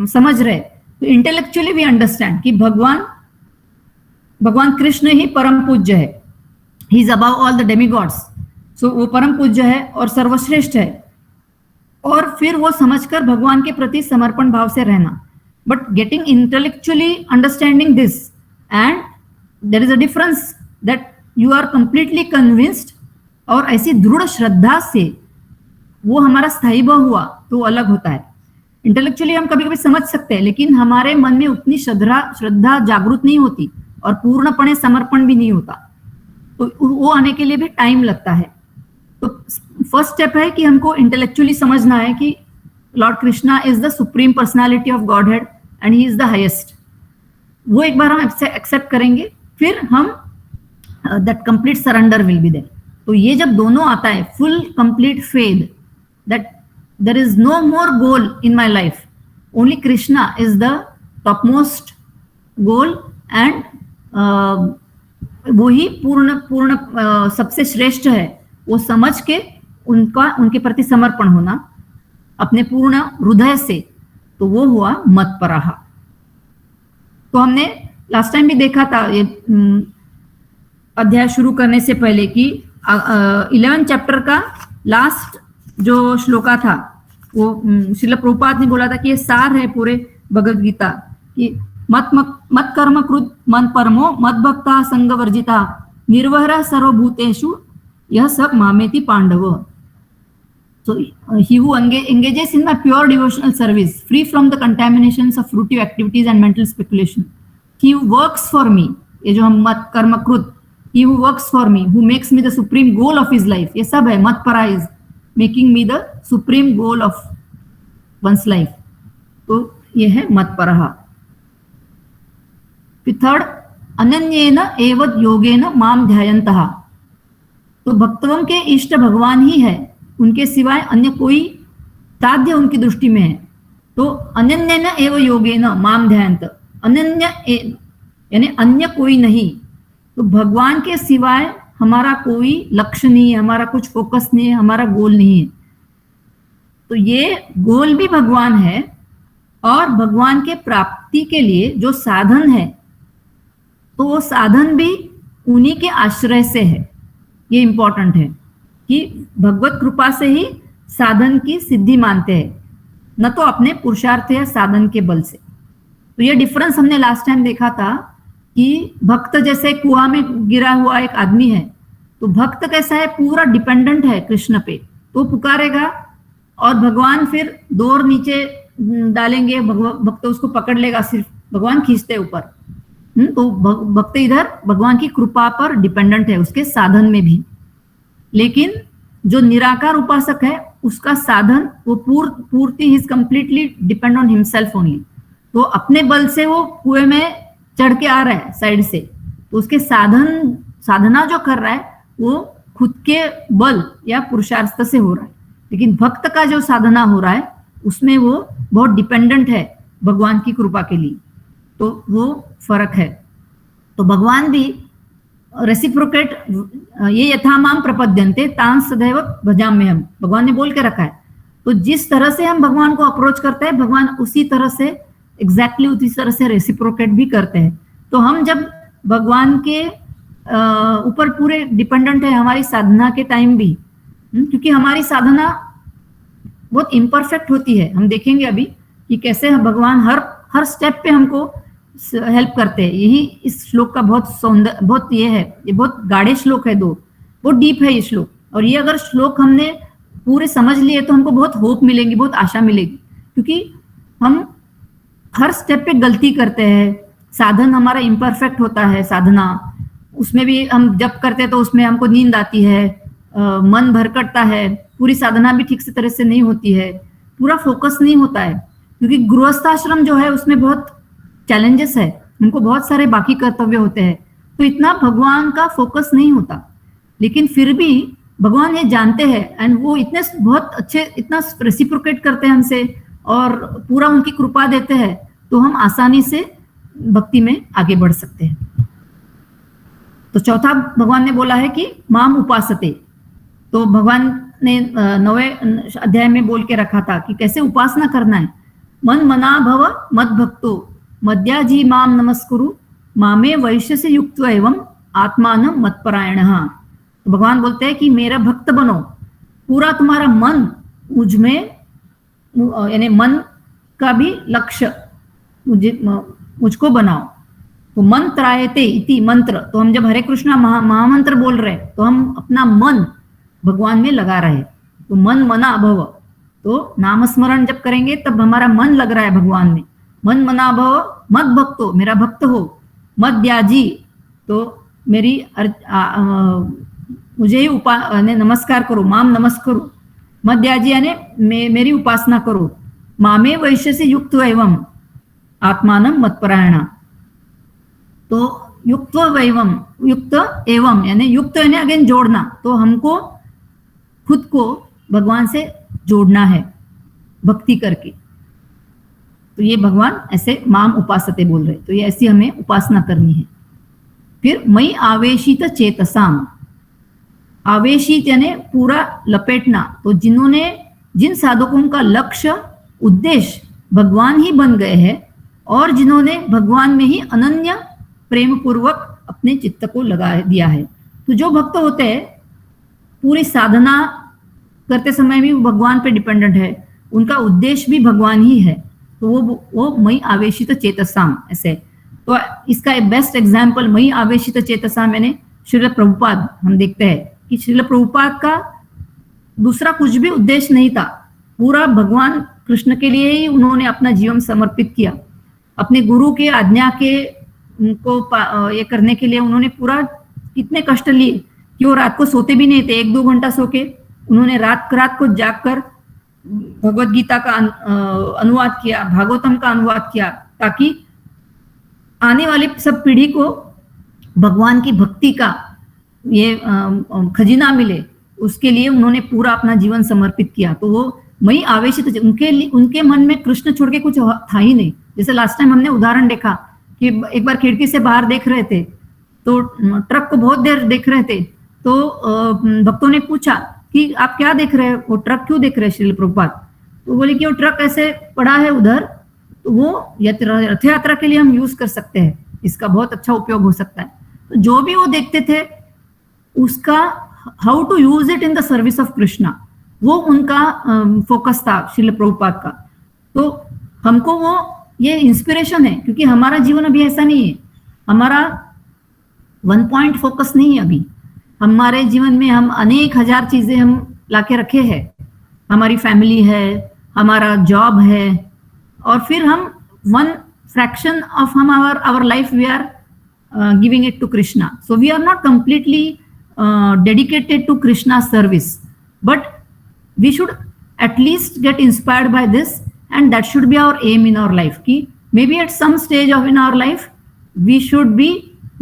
Speaker 1: समझ रहे, तो इंटेलेक्चुअली वी अंडरस्टैंड कि भगवान कृष्ण ही परम पूज्य है, he is above all the demigods. So वो परम पूज्य है और सर्वश्रेष्ठ है, और फिर वो समझकर भगवान के प्रति समर्पण भाव से रहना। But getting intellectually understanding this, and there is a difference that you are completely convinced, और ऐसी दृढ़ श्रद्धा से वो हमारा स्थायी भाव हुआ, तो अलग होता है। इंटेलेक्चुअली हम कभी कभी समझ सकते हैं, लेकिन हमारे मन में उतनी श्रद्धा जागृत नहीं होती और पूर्णपणे समर्पण भी नहीं होता। तो वो आने के लिए भी टाइम लगता है। तो फर्स्ट स्टेप है कि हमको इंटेलेक्चुअली समझना है कि Lord Krishna is the supreme personality of Godhead and he is the highest. वो एक बार हम एक्सेप्ट करेंगे, फिर हम that complete surrender will be there. तो ये जब दोनों आता है, full complete faith that there is no more goal in my life, only Krishna is the top most goal and वो ही पूर्ण सबसे श्रेष्ठ है, वो समझ के उनके प्रति समर्पण होना अपने पूर्ण हृदय से, तो वो हुआ मत्परः। तो हमने लास्ट टाइम भी देखा था ये अध्याय शुरू करने से पहले कि 11 चैप्टर का लास्ट जो श्लोका था वो श्रील प्रभुपाद ने बोला था कि ये सार है पूरे भगवद गीता कि मत कर्म कृत मन परमो मत भक्ता संग वर्जिता निर्वहरा सर्वभूतेषु यह सब मामेति Pandav. So he who engages in my pure devotional service, free from the contaminations of fruitive activities and mental speculation, he who works for me, ये जो हम मत कर्म कृत, he who works for me, who makes me the supreme goal of his life, ये सब है मत परा is making me the supreme goal of one's life। तो ये है मत परः। फिर थर्ड, अनन्येन एव योगेन माम ध्यायन्तः। तो भक्तों के इष्ट भगवान ही है, उनके सिवाय अन्य कोई साध्य उनकी दृष्टि में है। तो अनन्येन एव योगेन माम ध्यायन्त, अनन्य यानी अन्य कोई नहीं। तो भगवान के सिवाय हमारा कोई लक्ष्य नहीं है, हमारा कुछ फोकस नहीं है, हमारा गोल नहीं है। तो ये गोल भी भगवान है और भगवान के प्राप्ति के लिए जो साधन है, तो वो साधन भी उन्हीं के आश्रय से है। ये इंपॉर्टेंट है कि भगवत कृपा से ही साधन की सिद्धि मानते हैं, न तो अपने पुरुषार्थ या साधन के बल से। तो ये डिफरेंस हमने लास्ट टाइम देखा था कि भक्त जैसे कुआं में गिरा हुआ एक आदमी है, तो भक्त कैसा है, पूरा डिपेंडेंट है कृष्ण पे, तो पुकारेगा और भगवान फिर डोर नीचे डालेंगे, भक्त उसको पकड़ लेगा, सिर्फ भगवान खींचते ऊपर। तो भक्त इधर भगवान की कृपा पर डिपेंडेंट है, उसके साधन में भी। लेकिन जो निराकार उपासक है, उसका साधन वो पूर्ति is completely depend on himself only. तो अपने बल से वो कुएं में चढ़ के आ रहा है साइड से, तो उसके साधना जो कर रहा है वो खुद के बल या पुरुषार्थ से हो रहा है। लेकिन भक्त का जो साधना हो रहा है उसमें वो बहुत डिपेंडेंट है भगवान की कृपा के लिए। तो वो फर्क है। तो भगवान भी रेसिप्रोकेट, ये यथा माम प्रपद्यन्ते तां सदैव भजाम्यहम्, भगवान ने बोल के रखा है। तो जिस तरह से हम भगवान को अप्रोच करते हैं, भगवान उसी तरह से एग्जैक्टली उसी तरह से रेसिप्रोकेट भी करते हैं। तो हम जब भगवान के ऊपर पूरे डिपेंडेंट है हमारी साधना के टाइम भी, क्योंकि हमारी साधना बहुत इम्परफेक्ट होती है। हम देखेंगे अभी कि कैसे भगवान हर स्टेप पे हमको हेल्प करते हैं। यही इस श्लोक का बहुत सौंदर्य, बहुत ये है, ये बहुत गाढ़े श्लोक है, बहुत डीप है ये श्लोक। और ये अगर श्लोक हमने पूरे समझ लिए तो हमको बहुत होप मिलेगी, बहुत आशा मिलेगी, क्योंकि हम हर स्टेप पे गलती करते हैं। साधन हमारा इम्परफेक्ट होता है, साधना उसमें भी हम जब करते हैं तो उसमें हमको नींद आती है, मन भरकटता है, पूरी साधना भी ठीक से तरह से नहीं होती है, पूरा फोकस नहीं होता है। क्योंकि गृहस्थाश्रम जो है उसमें बहुत चैलेंजेस है, उनको बहुत सारे बाकी कर्तव्य होते हैं, तो इतना भगवान का फोकस नहीं होता। लेकिन फिर भी भगवान ये जानते हैं एंड वो इतने बहुत अच्छे, इतना रेसिप्रोकेट करते हैं हमसे और पूरा उनकी कृपा देते हैं, तो हम आसानी से भक्ति में आगे बढ़ सकते हैं। तो चौथा भगवान ने बोला है कि माम उपासते। तो भगवान ने 9वें अध्याय में बोल के रखा था कि कैसे उपासना करना है। मन मना भव मद भक्तो मद्याजी माम नमस्कुरु मामे वैश्य से युक्त एवं आत्मान मत्परायणः। तो भगवान बोलते हैं कि मेरा भक्त बनो, पूरा तुम्हारा मन मुझ में, यानी मन का भी लक्ष्य मुझको बनाओ। तो मंत्रायते इति मंत्र, तो हम जब हरे कृष्णा महामंत्र बोल रहे हैं तो हम अपना मन भगवान में लगा रहे हैं। तो मन मना भव, तो नामस्मरण जब करेंगे तब हमारा मन लग रहा है भगवान में। मन मना भव मद भक्तो, मेरा भक्त हो। मद त्याजी, तो मेरी मुझे ही नमस्कार करो, माम नमस्करो, मध्याजी यानी मेरी उपासना करो, मामे वैश्यसी युक्त एवं आत्मानम मत्परायणा। तो युक्त एवं, युक्त एवं यानी युक्त यानी अगेन जोड़ना, तो हमको खुद को भगवान से जोड़ना है भक्ति करके। तो ये भगवान ऐसे माम उपासते बोल रहे, तो ये ऐसी हमें उपासना करनी है। फिर मई आवेशित चेतसाम, आवेशित यानी पूरा लपेटना, तो जिन साधकों का लक्ष्य उद्देश्य भगवान ही बन गए हैं और जिन्होंने भगवान में ही अनन्य प्रेम पूर्वक अपने चित्त को लगा दिया है। तो जो भक्त होते हैं पूरी साधना करते समय भी भगवान पे डिपेंडेंट है, उनका उद्देश्य भी भगवान ही है, तो वो मई आवेशित चेतसाम ऐसे। तो इसका एक बेस्ट एग्जाम्पल मई आवेशित चेतसाम यानी श्रील प्रभुपाद, हम देखते हैं कि श्रील प्रभुपाद का दूसरा कुछ भी उद्देश्य नहीं था, पूरा भगवान कृष्ण के लिए ही उन्होंने अपना जीवन समर्पित किया। अपने गुरु के आज्ञा के उनको ये करने के लिए उन्होंने पूरा कितने कष्ट लिए कि वो रात को सोते भी नहीं थे, 1-2 घंटा सो के उन्होंने रात को जागकर भगवत गीता का अनुवाद किया, भागवतम का अनुवाद किया, ताकि आने वाली सब पीढ़ी को भगवान की भक्ति का ये खजीना मिले, उसके लिए उन्होंने पूरा अपना जीवन समर्पित किया। तो वो मई आवेशित, उनके मन में कृष्ण छोड़ के कुछ था ही नहीं। जैसे लास्ट टाइम हमने उदाहरण देखा कि एक बार खिड़की से बाहर देख रहे थे, तो ट्रक को बहुत देर देख रहे थे, तो भक्तों ने पूछा कि आप क्या देख रहे हैं, वो ट्रक क्यों देख रहे हैं श्रील प्रभुपाद? तो बोले कि वो ट्रक ऐसे पड़ा है उधर, तो वो रथ यात्रा के लिए हम यूज कर सकते हैं, इसका बहुत अच्छा उपयोग हो सकता है। तो जो भी वो देखते थे उसका how to use it in the service of Krishna, वो उनका फोकस था श्रील प्रभुपाद का। तो हमको वो ये इंस्पिरेशन है, क्योंकि हमारा जीवन अभी ऐसा नहीं है, हमारा 1 पॉइंट फोकस नहीं है अभी। हमारे जीवन में हम अनेक हजार चीजें हम लाके रखे हैं, हमारी फैमिली है, हमारा जॉब है, और फिर हम 1 फ्रैक्शन ऑफ हम our life we are giving it to Krishna. So we are not completely dedicated to Krishna's service, but we should at least get inspired by this, and that should be our aim in our life, ki maybe at some stage of in our life we should be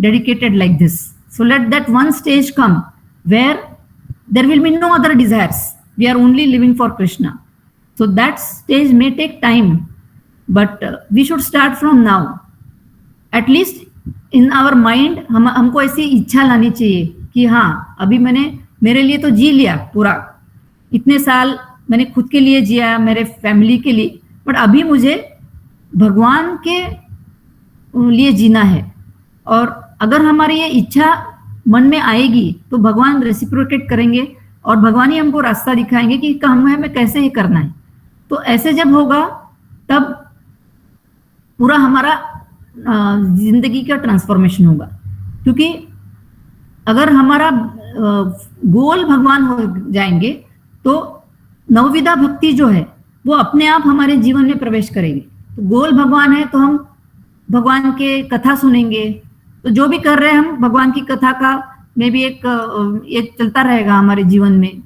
Speaker 1: dedicated like this. So let that one stage come where there will be no other desires, we are only living for Krishna. So that stage may take time, but we should start from now. At least in our mind हमको ऐसी इच्छा लानी चाहिए कि हाँ, अभी मैंने मेरे लिए तो जी लिया पूरा, इतने साल मैंने खुद के लिए जिया, मेरे फैमिली के लिए, बट अभी मुझे भगवान के लिए जीना है। और अगर हमारी ये इच्छा मन में आएगी तो भगवान रेसिप्रोकेट करेंगे और भगवान ही हमको रास्ता दिखाएंगे कि हमें कैसे ये करना है। तो ऐसे जब होगा तब पूरा हमारा जिंदगी का ट्रांसफॉर्मेशन होगा, क्योंकि अगर हमारा गोल भगवान हो जाएंगे तो नवविधा भक्ति जो है वो अपने आप हमारे जीवन में प्रवेश करेगी। तो गोल भगवान है तो हम भगवान के कथा सुनेंगे, तो जो भी कर रहे हैं हम भगवान की कथा का में भी एक चलता रहेगा हमारे जीवन में।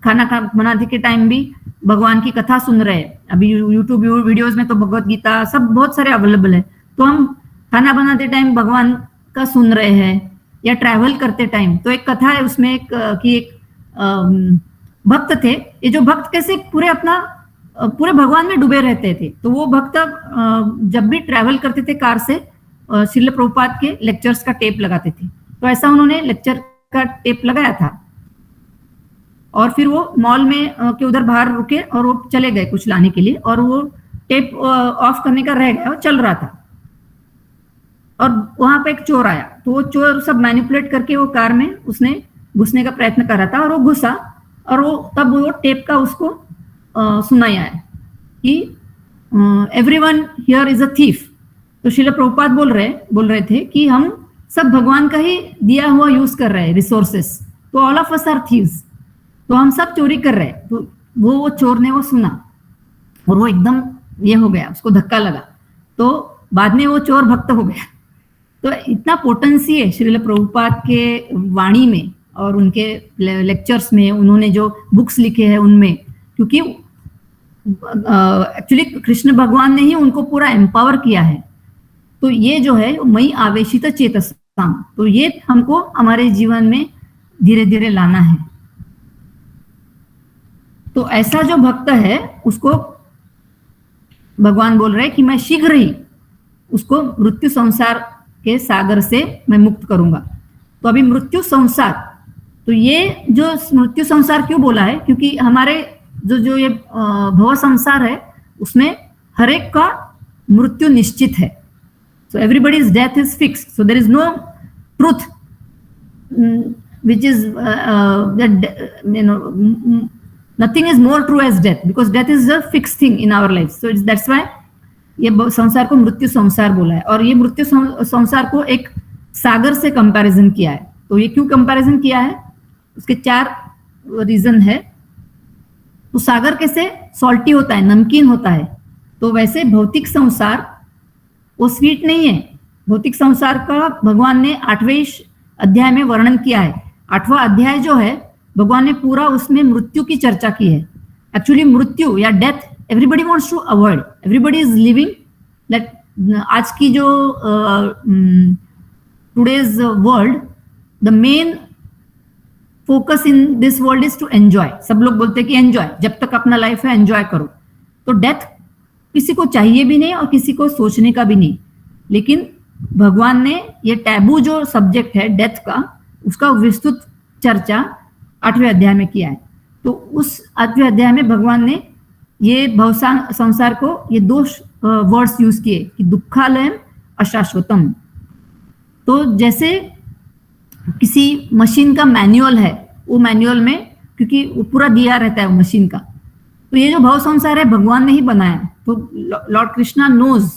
Speaker 1: खाना बनाने के टाइम भी भगवान की कथा सुन रहे हैं, अभी यूट्यूब वीडियोस में तो भगवत गीता सब बहुत सारे अवेलेबल है, तो हम खाना बनाते टाइम भगवान का सुन रहे हैं, या ट्रैवल करते टाइम। तो एक कथा है उसमें एक भक्त थे, ये जो भक्त कैसे पूरे भगवान में डूबे रहते थे। तो वो भक्त जब भी ट्रैवल करते थे कार से, श्रील प्रभुपाद के लेक्चर्स का टेप लगाते थे। तो ऐसा उन्होंने लेक्चर का टेप लगाया था और फिर वो मॉल में के उधर बाहर रुके और वो चले गए कुछ लाने के लिए, और वो टेप ऑफ करने का रह गया और चल रहा था, और वहां पे एक चोर आया। तो वो चोर सब मैनिपुलेट करके वो कार में उसने घुसने का प्रयत्न कर रहा था, और वो घुसा, और तब वो टेप का उसको सुनाया है कि everyone here is a thief. तो श्रील प्रभुपाद बोल रहे थे कि हम सब भगवान का ही दिया हुआ यूज कर रहे हैं रिसोर्सेस, तो all of us are thieves, तो हम सब चोरी कर रहे हैं। तो वो चोर ने वो सुना और वो एकदम ये हो गया, उसको धक्का लगा, तो बाद में वो चोर भक्त हो गया। तो इतना पोटेंसी है श्रील प्रभुपाद के वाणी में और उनके लेक्चर्स में, उन्होंने जो बुक्स लिखे हैं उनमें, क्योंकि एक्चुअली कृष्ण भगवान ने ही उनको पूरा एम्पावर किया है। तो ये जो है मई आवेशित चेतसा, तो ये हमको हमारे जीवन में धीरे धीरे लाना है। तो ऐसा जो भक्त है उसको भगवान बोल रहे हैं कि मैं शीघ्र ही उसको मृत्यु संसार के सागर से मैं मुक्त करूंगा। तो अभी मृत्यु संसार, तो ये जो मृत्यु संसार क्यों बोला है, क्योंकि हमारे जो ये भव संसार है उसमें हर एक का मृत्यु निश्चित है। So everybody's death is fixed, so there is no truth which is nothing is more true as death, because death is a fixed thing in our lives. So that's why ये संसार को मृत्यु संसार बोला है। और ये मृत्यु संसार को एक सागर से कंपैरिजन किया है। तो ये क्यों कंपैरिजन किया है, उसके 4 रीजन है। तो सागर कैसे सॉल्टी होता है, नमकीन होता है, तो वैसे भौतिक संसार वो स्वीट नहीं है। भौतिक संसार का भगवान ने 8वें अध्याय में वर्णन किया है। 8वां अध्याय जो है भगवान ने पूरा उसमें मृत्यु की चर्चा की है। एक्चुअली मृत्यु या death everybody wants to avoid, everybody is living that. आज की जो today's world, the main focus in this world is to enjoy. सब लोग बोलते हैं कि एंजॉय, जब तक अपना लाइफ है एंजॉय करो। तो डेथ किसी को चाहिए भी नहीं और किसी को सोचने का भी नहीं। लेकिन भगवान ने ये टैबू जो सब्जेक्ट है डेथ का, उसका विस्तृत चर्चा 8वें अध्याय में किया है। तो उस 8वें अध्याय में भगवान ने ये भव संसार को ये 2 वर्ड्स यूज किए कि दुखालयम अशाश्वतम। तो जैसे किसी मशीन का मैनुअल है, वो मैनुअल में क्योंकि वो पूरा दिया रहता है वो मशीन का, तो ये जो भव संसार है भगवान ने ही बनाया। तो Lord Krishna knows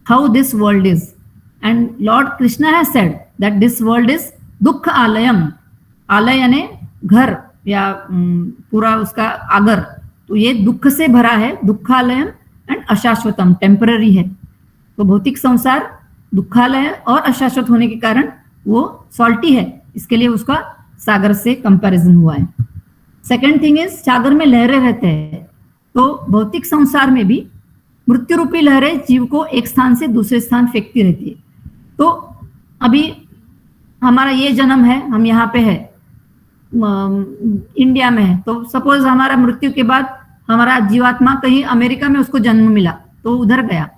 Speaker 1: how this world is, and Lord Krishna has said that this world is दुख आलयम। आलय यानी घर या पूरा उसका आगर, तो ये दुख से भरा है, दुखालयम एंड अशाश्वतम, टेम्पररी है। तो भौतिक संसार दुखालय और अशाश्वत होने के कारण वो सॉल्टी है, इसके लिए उसका सागर से कंपैरिजन हुआ है। सेकेंड थिंग इज सागर में लहरें रहते हैं। तो भौतिक संसार में भी मृत्यु रूपी लहरें जीव को एक स्थान से दूसरे स्थान फेंकती रहती है। तो अभी हमारा ये जन्म है, हम यहाँ पे है, इंडिया में है। तो सपोज हमारा मृत्यु के बाद हमारा जीवात्मा कहीं अमेरिका में उसको जन्म मिला, तो उधर गया,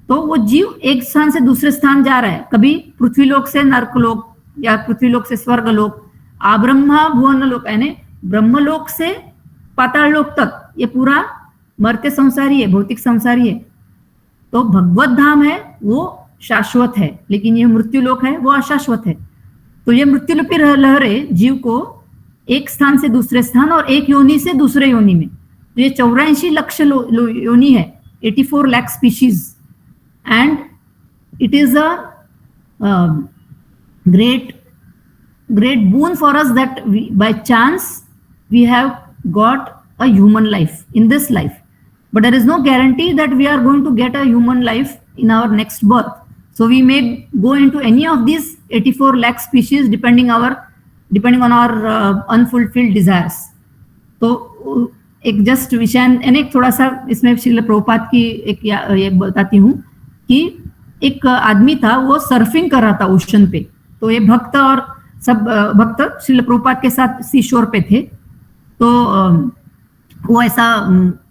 Speaker 1: तो वो जीव एक स्थान से दूसरे स्थान जा रहा है। कभी पृथ्वीलोक से नर्कलोक या पृथ्वीलोक से स्वर्गलोक, आब्रह्मा भुवनलोक यानी ब्रह्मलोक से पाताल लोक तक, ये पूरा मर्त्य संसारी है, भौतिक संसारी है। तो भगवत धाम है वो शाश्वत है, लेकिन ये मृत्यु लोक है वो अशाश्वत है। तो ये मृत्यु रूपी लहरें जीव को एक स्थान से दूसरे स्थान और एक योनि से दूसरे योनि में, तो ये 84 लाख योनि है, 84 lakh species, and it is a great boon for us that by chance we have got a human life in this life, but there is no guarantee that we are going to get a human life in our next birth. So we may go into any of these 84 lakh species depending on our unfulfilled desires. तो एक just विषय एक थोड़ा सा इसमें श्रील प्रभुपाद की एक ये बताती हूँ कि एक आदमी था, वो सर्फिंग कर रहा था ओशन पे। तो ये भक्त और सब भक्त श्रील प्रभुपाद के साथ सी शोर पे थे। तो वो ऐसा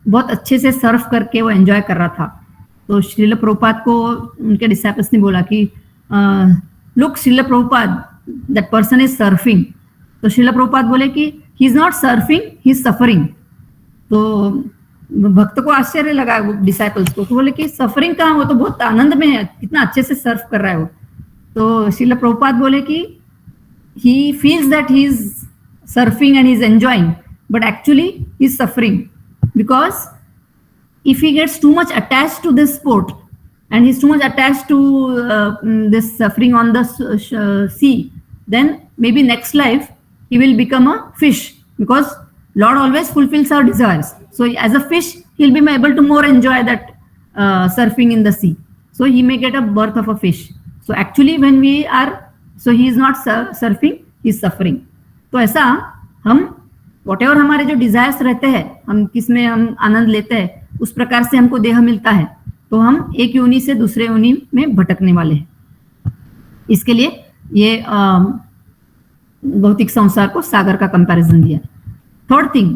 Speaker 1: बहुत अच्छे से सर्फ करके वो एंजॉय कर रहा था। तो श्रील प्रभुपाद को उनके डिसाइपल्स ने बोला कि look Srila Prabhupada, that person is surfing. तो श्रील प्रभुपाद बोले कि ही is not surfing, he is suffering. तो भक्त को आश्चर्य लगा, वो डिसाइपल्स को, तो बोले कि सफरिंग कहाँ, वो तो बहुत आनंद में है, कितना अच्छे से सर्फ कर रहा है वो। तो श्रील प्रभुपाद बोले कि he feels that he is surfing and he is enjoying, but actually he is suffering, because if he gets too much attached to this sport and he's too much attached to this suffering on the sea, then maybe next life he will become a fish, because Lord always fulfills our desires. So as a fish he'll be able to more enjoy that surfing in the sea, so he may get a birth of a fish. So actually when we are, so he is not surfing, he is suffering. तो ऐसा हम whatever हमारे जो desires रहते हैं, हम किस में हम आनंद लेते हैं, उस प्रकार से हमको देह मिलता है, तो हम एक योनि से दूसरे योनि में भटकने वाले हैं। इसके लिए ये भौतिक संसार को सागर का कंपैरिजन दिया। थर्ड थिंग,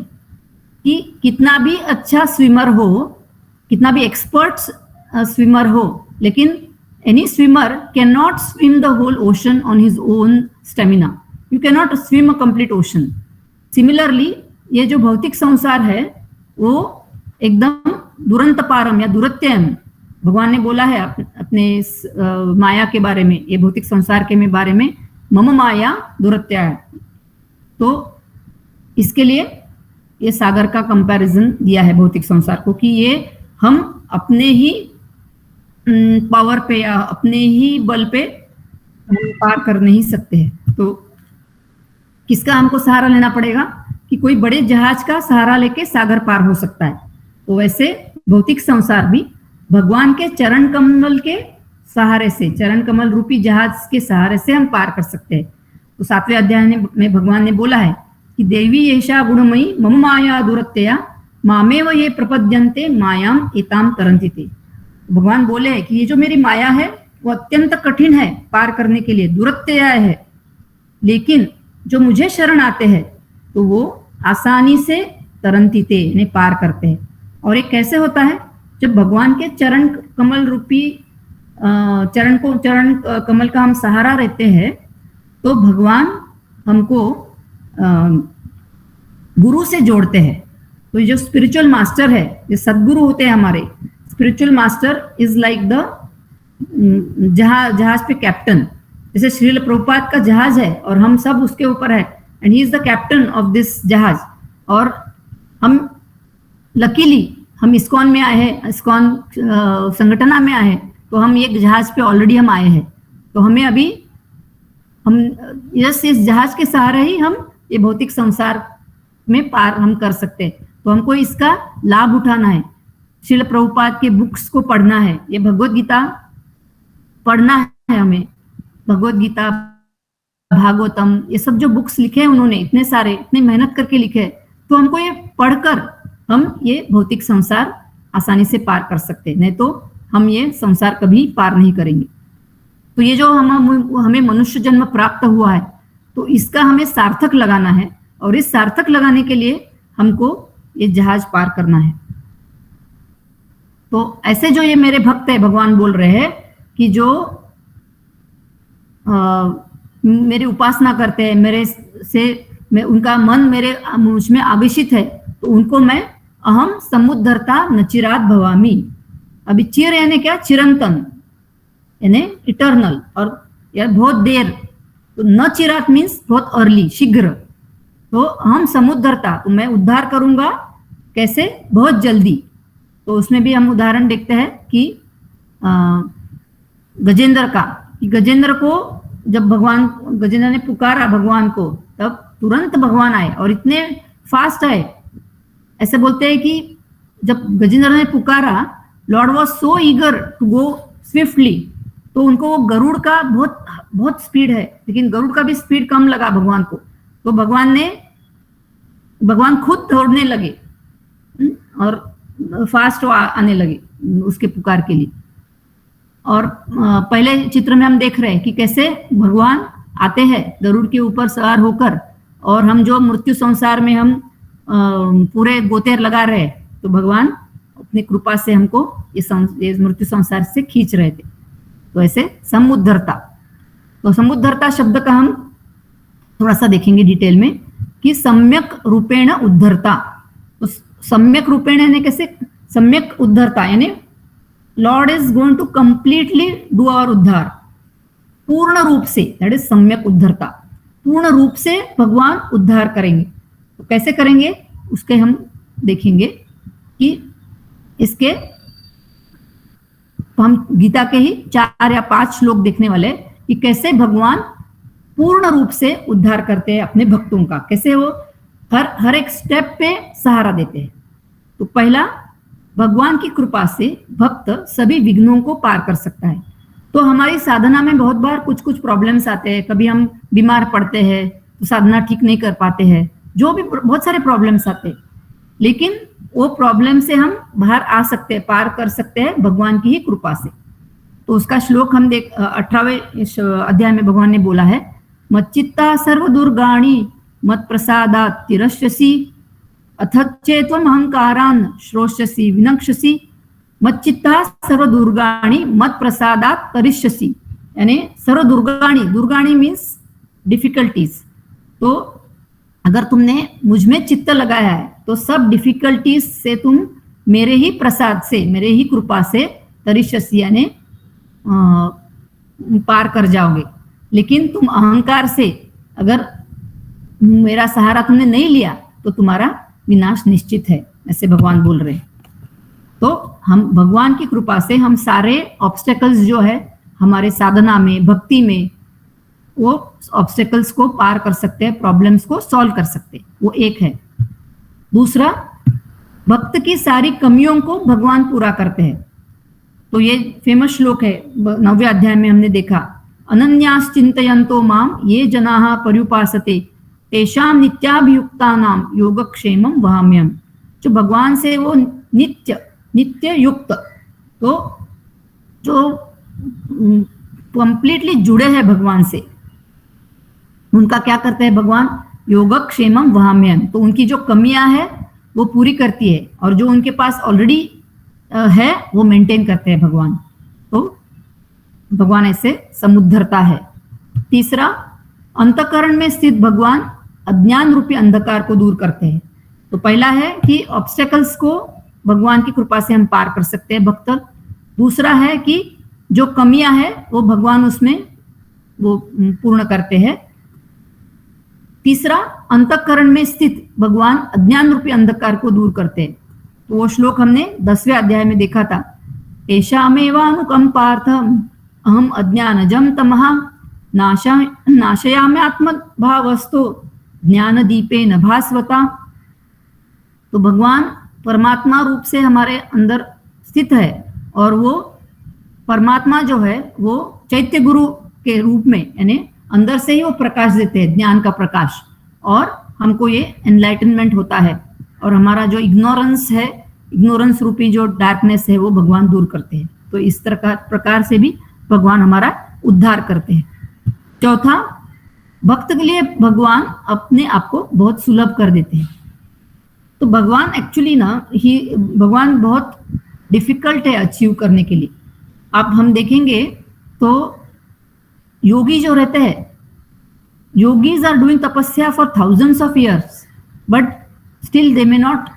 Speaker 1: कि कितना भी अच्छा स्विमर हो, कितना भी एक्सपर्ट स्विमर हो, लेकिन any swimmer cannot swim the whole ocean on his own stamina. You cannot swim a complete ocean. Similarly ये जो भौतिक संसार है वो एकदम दुरंत पारम या दुरत्यम, भगवान ने बोला है अपने माया के बारे में, ये भौतिक संसार के बारे में, मम माया दुरत्या है। तो इसके लिए ये सागर का कंपैरिजन दिया है भौतिक संसार को, कि ये हम अपने ही पावर पे या अपने ही बल पे पार कर नहीं सकते हैं। तो किसका हमको सहारा लेना पड़ेगा, कि कोई बड़े जहाज का सहारा लेके सागर पार हो सकता है। तो वैसे भौतिक संसार भी भगवान के चरण कमल के सहारे से, चरण कमल रूपी जहाज के सहारे से हम पार कर सकते हैं। तो 7वें अध्याय में भगवान ने बोला है कि देवी येषा गुणमयी मम माया दुरत्यया मामेव ये प्रपद्यन्ते मायाम एताम तरन्ति ते। भगवान बोले हैं कि ये जो मेरी माया है वो अत्यंत कठिन है पार करने के लिए, दुरत्यया है, लेकिन जो मुझे शरण आते हैं तो वो आसानी से तरन्ति ते, इन्हें पार करते हैं। और ये कैसे होता है, जब भगवान के चरण कमल रूपी चरण कमल का हम सहारा रहते हैं, तो भगवान हमको गुरु से जोड़ते हैं। तो जो स्पिरिचुअल मास्टर है, जो सदगुरु होते हैं हमारे, spiritual master is like the जहाज पे कैप्टन। जैसे श्रील प्रभुपाद का जहाज है और हम सब उसके ऊपर है, and he is the captain of this जहाज। और हम लकीली हम इस्कॉन में आए हैं, इस्कॉन संगठना में आए हैं, तो हम एक जहाज पे ऑलरेडी हम आए हैं। तो हमें अभी हम इस जहाज के सहारे ही हम ये भौतिक संसार में पार हम कर सकते हैं। तो हमको इसका लाभ उठाना है, श्रील प्रभुपाद के बुक्स को पढ़ना है, ये भगवत गीता पढ़ना है हमें, भगवत गीता, भागवतम, ये सब जो बुक्स लिखे हैं उन्होंने, इतने सारे, इतनी मेहनत करके लिखे हैं, तो हमको ये पढ़कर हम ये भौतिक संसार आसानी से पार कर सकते हैं, नहीं तो हम ये संसार कभी पार नहीं करेंगे। तो ये जो हमें मनुष्य जन्म प्राप्त हुआ है, तो इसका हमें सार्थक लगाना है, और इस सार्थक लगाने के लिए हमको ये जहाज पार करना है। तो ऐसे जो ये मेरे भक्त है, भगवान बोल रहे हैं कि जो मेरी उपासना करते हैं, मेरे से उनका मन मेरे मुझ में आवेशित है, तो उनको मैं अहम समुद्धरता नचिरात भवामी। अभी चिर यानी क्या, चिरंतन यानी इटर्नल, और यार बहुत देर, तो न चिरात मीन्स बहुत अर्ली, शीघ्र। तो अहम समुद्धरता, तो मैं उद्धार करूंगा, कैसे, बहुत जल्दी। तो उसमें भी हम उदाहरण देखते हैं कि गजेंद्र का, कि गजेंद्र को जब गजेंद्र ने पुकारा भगवान को, तब तुरंत भगवान आए और इतने फास्ट आए। ऐसे बोलते हैं कि जब गजेंद्र ने पुकारा, Lord was so eager to go swiftly, तो उनको वो गरुड़ का बहुत स्पीड है, लेकिन गरुड़ का भी स्पीड कम लगा भगवान को। तो भगवान खुद दौड़ने लगे और फास्ट आने लगे उसके पुकार के लिए। और पहले चित्र में हम देख रहे हैं कि कैसे भगवान आते हैं गरुड़ के ऊपर सवार होकर, और हम जो मृत्यु संसार में हम पूरे गोतेर लगा रहे हैं, तो भगवान अपनी कृपा से हमको ये मृत्यु संसार से खींच रहे थे। तो ऐसे समुद्धरता, तो समुद्धरता शब्द का हम थोड़ा सा देखेंगे डिटेल में, कि सम्यक रूपेण उद्धरता। तो सम्यक रूपेण यानी कैसे, सम्यक उद्धरता यानी Lord is going to completely do our उद्धार, पूर्ण रूप से, दैट इज सम्यक उद्धरता, पूर्ण रूप से भगवान उद्धार करेंगे। तो कैसे करेंगे उसके हम देखेंगे, कि इसके तो हम गीता के ही 4 या 5 श्लोक देखने वाले, कि कैसे भगवान पूर्ण रूप से उद्धार करते हैं अपने भक्तों का, कैसे वो हर एक स्टेप पे सहारा देते हैं। तो पहला, भगवान की कृपा से भक्त सभी विघ्नों को पार कर सकता है। तो हमारी साधना में बहुत बार कुछ कुछ प्रॉब्लम्स आते हैं, कभी हम बीमार पड़ते हैं तो साधना ठीक नहीं कर पाते हैं, जो भी बहुत सारे प्रॉब्लम्स आते हैं, लेकिन वो प्रॉब्लम से हम बाहर आ सकते हैं, पार कर सकते हैं भगवान की ही कृपा से। तो उसका श्लोक हम 18वें अध्याय में भगवान ने बोला है, मच्चित्ता सर्व दुर्गाणी मत प्रसादात् तिरस्यसि अथ चेत्वम अहंकारान श्रोष्यसि विनक्ष्यसि मच्चित्ता सर्व दुर्गाणी मत प्रसादात् तरिष्यसि। यानी सर्व दुर्गाणी मीन्स डिफिकल्टीज। तो अगर तुमने मुझ में चित्त लगाया है तो सब डिफिकल्टीज से तुम मेरे ही प्रसाद से, मेरे ही कृपा से तरिष्यसि यानी पार कर जाओगे। लेकिन तुम अहंकार से अगर मेरा सहारा तुमने नहीं लिया तो तुम्हारा विनाश निश्चित है, ऐसे भगवान बोल रहे हैं। तो हम भगवान की कृपा से हम सारे ऑब्स्टेकल्स जो है हमारे साधना में, भक्ति में, वो ऑब्स्टेकल्स को पार कर सकते हैं, प्रॉब्लम्स को सॉल्व कर सकते हैं। वो एक है। दूसरा, भक्त की सारी कमियों को भगवान पूरा करते हैं। तो ये फेमस श्लोक है, 9वें अध्याय में हमने देखा, अनन्यास चिंतयन्तो माम ये जनाः पर्युपासते तेषां नित्याभियुक्तानां योगक्षेमं वहाम्यहम्। जो भगवान से वो नित्य युक्त, तो जो कंप्लीटली जुड़े हैं भगवान से, उनका क्या करते हैं भगवान, योगक्षेमं वहाम्यहम्। तो उनकी जो कमियां है वो पूरी करती है, और जो उनके पास ऑलरेडी है वो मेंटेन करते हैं भगवान। तो भगवान ऐसे समुद्धरता है। तीसरा, अंतःकरण में स्थित भगवान अज्ञान रूपी अंधकार को दूर करते हैं। तो पहला है कि ऑब्स्टेकल्स को भगवान की कृपा से हम पार कर सकते हैं भक्त। दूसरा है कि जो कमियां है वो भगवान उसमें वो पूर्ण करते हैं। तीसरा, अंतःकरण में स्थित भगवान अज्ञान रूपी अंधकार को दूर करते हैं। तो वो श्लोक हमने 10वें अध्याय में देखा था, एषामेवानुकंपार्थम अहम अज्ञानजं तमः नाशयामि आत्मभावस्तो ज्ञान दीपेन भास्वता। तो भगवान परमात्मा रूप से हमारे अंदर स्थित है, और वो परमात्मा जो है वो चैत्य गुरु के रूप में, यानी अंदर से ही वो प्रकाश देते हैं, ज्ञान का प्रकाश, और हमको ये एनलाइटनमेंट होता है, और हमारा जो इग्नोरेंस है, इग्नोरेंस रूपी जो डार्कनेस है वो भगवान दूर करते हैं। तो इस प्रकार से भी भगवान हमारा उद्धार करते हैं। चौथा, भक्त के लिए भगवान अपने आप को बहुत सुलभ कर देते हैं। तो भगवान एक्चुअली भगवान बहुत डिफिकल्ट है अचीव करने के लिए। आप हम देखेंगे तो योगी जो रहते हैं, योगीज आर डूइंग तपस्या for thousands of years, but still they may not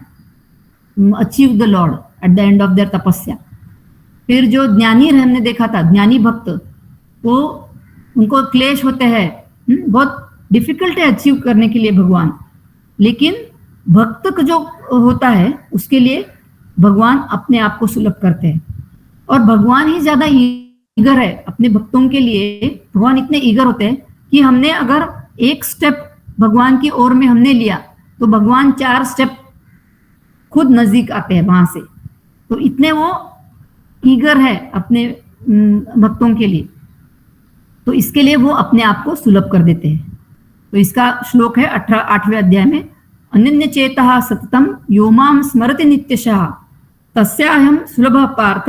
Speaker 1: achieve the Lord eight the end of their तपस्या। फिर जो ज्ञानी हमने देखा था, ज्ञानी भक्त, वो उनको क्लेश होते हैं, बहुत डिफिकल्ट है अचीव करने के लिए भगवान। लेकिन भक्त जो होता है उसके लिए भगवान अपने आप को सुलभ करते हैं, और भगवान ही ज्यादा ईगर है अपने भक्तों के लिए। भगवान इतने ईगर होते हैं कि हमने अगर एक स्टेप भगवान की ओर में हमने लिया तो भगवान 4 स्टेप खुद नजदीक आते हैं वहां से। तो इतने वो ईगर है अपने भक्तों के लिए, तो इसके लिए वो अपने आप को सुलभ कर देते हैं। तो इसका श्लोक है 8वें अध्याय में, अनन्य चेतः सततम यो मां स्मरति नित्यशः तस्याहं सुलभ पार्थ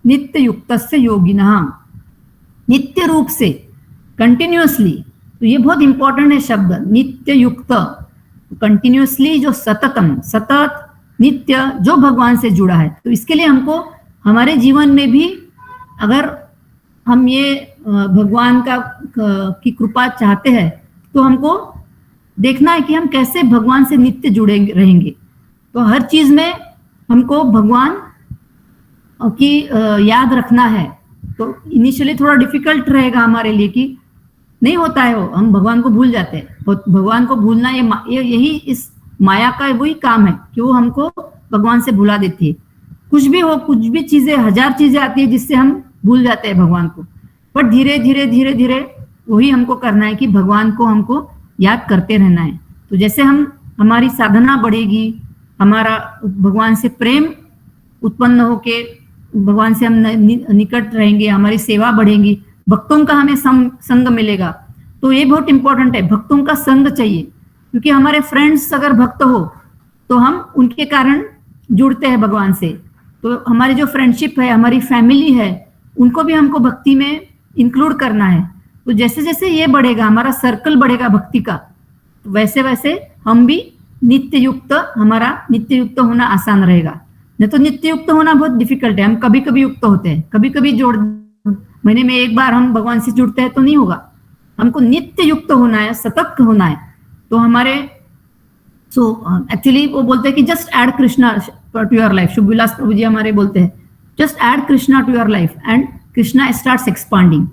Speaker 1: नित्य युक्तस्य योगिनः। नित्य रूप से, कंटिन्यूअसली, तो ये बहुत इंपॉर्टेंट है शब्द, नित्य युक्त, कंटिन्यूअसली, जो सततम, सतत, नित्य, जो भगवान से जुड़ा है। तो इसके लिए हमको हमारे जीवन में भी, अगर हम ये भगवान की कृपा चाहते हैं, तो हमको देखना है कि हम कैसे भगवान से नित्य जुड़े रहेंगे। तो हर चीज में हमको भगवान की याद रखना है। तो इनिशियली थोड़ा डिफिकल्ट रहेगा हमारे लिए, कि नहीं होता है वो, हम भगवान को भूल जाते हैं। भगवान को भूलना यही इस माया का वही काम है कि वो हमको भगवान से भुला देती है। कुछ भी हो, कुछ भी चीजें, 1000 चीजें आती है जिससे हम भूल जाते हैं भगवान को। पर धीरे धीरे धीरे धीरे वही हमको करना है कि भगवान को हमको याद करते रहना है। तो जैसे हमारी साधना बढ़ेगी, हमारा भगवान से प्रेम उत्पन्न होके भगवान से हम निकट रहेंगे, हमारी सेवा बढ़ेगी, भक्तों का हमें संग मिलेगा। तो ये बहुत इंपॉर्टेंट है, भक्तों का संग चाहिए, क्योंकि हमारे फ्रेंड्स अगर भक्त हो तो हम उनके कारण जुड़ते हैं भगवान से। तो हमारी जो फ्रेंडशिप है, हमारी फैमिली है, उनको भी हमको भक्ति में इंक्लूड करना है। तो जैसे जैसे ये बढ़ेगा, हमारा सर्कल बढ़ेगा भक्ति का, तो वैसे वैसे हम भी नित्य युक्त, हमारा नित्य युक्त होना आसान रहेगा। नहीं तो नित्य युक्त होना बहुत डिफिकल्ट है। हम कभी कभी युक्त होते हैं, कभी कभी महीने में एक बार हम भगवान से जुड़ते हैं तो नहीं होगा, हमको नित्य युक्त होना है, सतत होना है। तो हमारे एक्चुअली वो बोलते हैं कि just add Krishna to your life. Shubh Vilas Prabhu ji हमारे बोलते हैं just add Krishna to your life and Krishna starts expanding.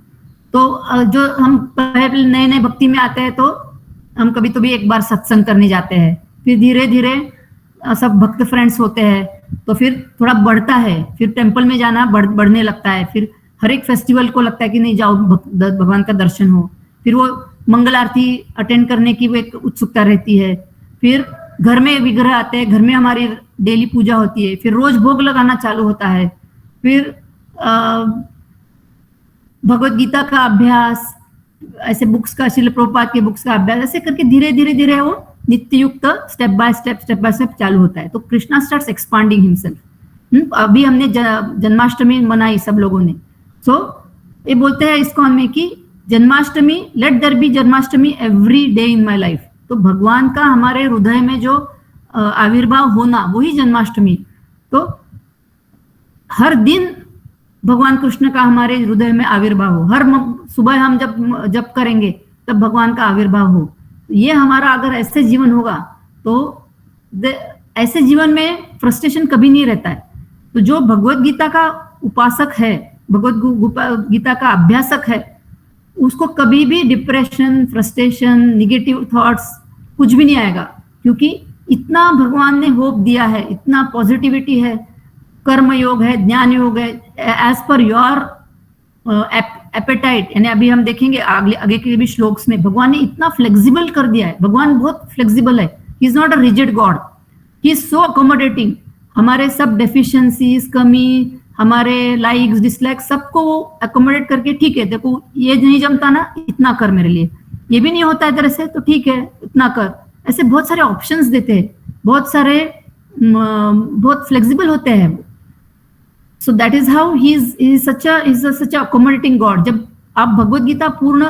Speaker 1: तो जो हम पहले नए नए भक्ति में आते हैं तो हम कभी तो भी एक बार सत्संग करने जाते हैं, फिर धीरे धीरे सब भक्त फ्रेंड्स होते हैं, तो फिर थोड़ा बढ़ता है, फिर टेम्पल में जाना बढ़ने लगता है, फिर हर एक फेस्टिवल को लगता है कि नहीं जाओ भगवान का दर्शन हो, फिर वो मंगल आरती अटेंड करने की वो एक उत्सुकता रहती है, फिर घर में विग्रह आते हैं, घर में हमारी डेली पूजा होती है, फिर रोज भोग लगाना चालू होता है, फिर भगवत गीता का अभ्यास, ऐसे बुक्स का, श्रील प्रभुपाद के बुक्स का अभ्यास, ऐसे करके धीरे धीरे धीरे वो नित्य युक्त स्टेप बाय स्टेप चालू होता है। तो कृष्णा स्टार्ट्स एक्सपांडिंग हिमसेल्फ। अभी हमने जन्माष्टमी मनाई सब लोगों ने। सो ये बोलते हैं इस्कॉन में कि Janmashtami, let there be Janmashtami every day in my life. तो भगवान का हमारे हृदय में जो आविर्भाव होना, वही जन्माष्टमी। तो हर दिन भगवान कृष्ण का हमारे हृदय में आविर्भाव हो, हर सुबह हम जब करेंगे तब भगवान का आविर्भाव हो। ये हमारा अगर ऐसे जीवन होगा तो ऐसे जीवन में फ्रस्ट्रेशन कभी नहीं रहता है। तो जो भगवत गीता का उपासक है, भगवत गीता का अभ्यासक है, उसको कभी भी डिप्रेशन, फ्रस्ट्रेशन, निगेटिव थॉट्स कुछ भी नहीं आएगा, क्योंकि इतना भगवान ने होप दिया है, इतना पॉजिटिविटी है, कर्म योग है, ज्ञान योग है, एज पर योर एपेटाइट। यानी अभी हम देखेंगे आगे के भी श्लोक्स में भगवान ने इतना फ्लेक्सिबल कर दिया है। भगवान बहुत फ्लेक्सिबल है, he is not a rigid God, he is so accommodating. हमारे सब डेफिशिएंसीज, कमी, हमारे लाइक्स डिसलाइक्स, सबको वो अकोमोडेट करके, ठीक है देखो ये नहीं जमता ना, इतना कर मेरे लिए, ये भी नहीं होता है तरह से, तो ठीक है इतना कर। ऐसे बहुत सारे ऑप्शंस देते हैं, बहुत फ्लेक्सिबल होते हैं। So that is how he is such a accommodating God. जब आप भगवत गीता पूर्ण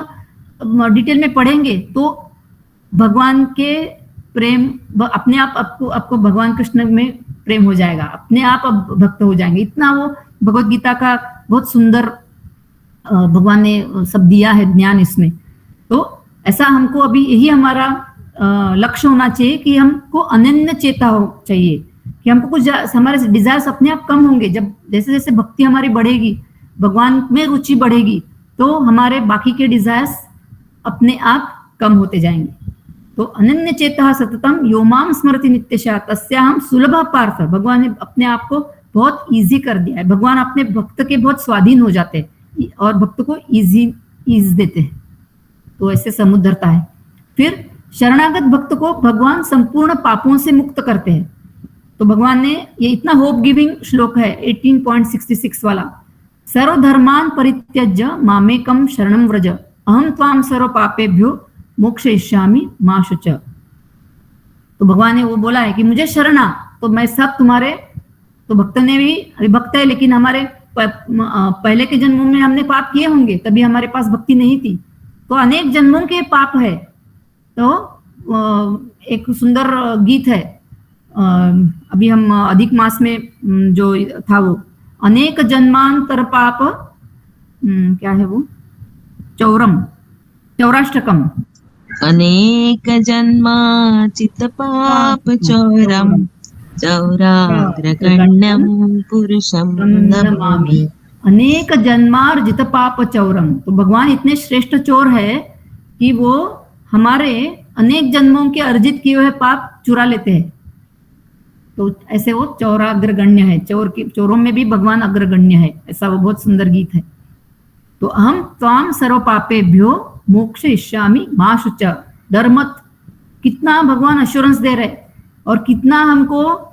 Speaker 1: डिटेल में पढ़ेंगे तो भगवान के प्रेम अपने आप आपको भगवान कृष्ण में प्रेम हो जाएगा, अपने आप भक्त हो जाएंगे। इतना वो भगवत गीता का बहुत सुंदर भगवान ने सब दिया है ज्ञान इसमें। तो ऐसा हमको अभी यही हमारा लक्ष्य होना चाहिए कि हमको अनन्य चेता हो चाहिए, कि हमको कुछ हमारे डिजायर्स अपने आप कम होंगे। जब जैसे जैसे भक्ति हमारी बढ़ेगी, भगवान में रुचि बढ़ेगी, तो हमारे बाकी के डिजायर्स अपने आप कम होते जाएंगे। तो अनन्य चेता सततम योमाम स्मृति नित्यशा तस्याहम सुलभ पार्थ। भगवान ने अपने आप को बहुत इजी कर दिया है। भगवान अपने भक्त के बहुत स्वाधीन हो जाते हैं और भक्त को ईज देते हैं, तो ऐसे समुद्रता है। फिर शरणागत भक्त को भगवान संपूर्ण पापों से मुक्त करते हैं। तो भगवान ने ये इतना होप गिविंग श्लोक है 18.66 वाला, सर्वधर्मान परित्यज्य मामेकम शरणम व्रज अहम त्वाम सर्व पापेभ्यो मोक्षयिष्यामि मा शुच। तो भगवान ने वो बोला है कि मुझे शरणा, तो मैं सब तुम्हारे, तो भक्त ने भी, अभी भक्त है लेकिन हमारे पहले के जन्मों में हमने पाप किए होंगे, तभी हमारे पास भक्ति नहीं थी। तो अनेक जन्मों के पाप है। तो एक सुंदर गीत है, अभी हम अधिक मास में जो था वो, अनेक जन्मांतर पाप, क्या है वो, चौराष्टकम।
Speaker 3: अनेक जन्माचित पाप चौरम चौराग्रगण्यम पुरुषम नमामि।
Speaker 1: अनेक जन्मार्जित पाप चौरम। तो भगवान इतने श्रेष्ठ चोर है कि वो हमारे अनेक जन्मों के अर्जित किए हुए पाप चुरा लेते हैं। तो ऐसे वो चौराग्रगण्य है, चोरों में भी भगवान अग्रगण्य है, ऐसा वो बहुत सुंदर गीत है। तो अहम त्वाम सर्व पापेभ्यो मोक्षयिष्यामि मा शुच। डर मत। कितना भगवान अश्योरेंस दे रहे, और कितना हमको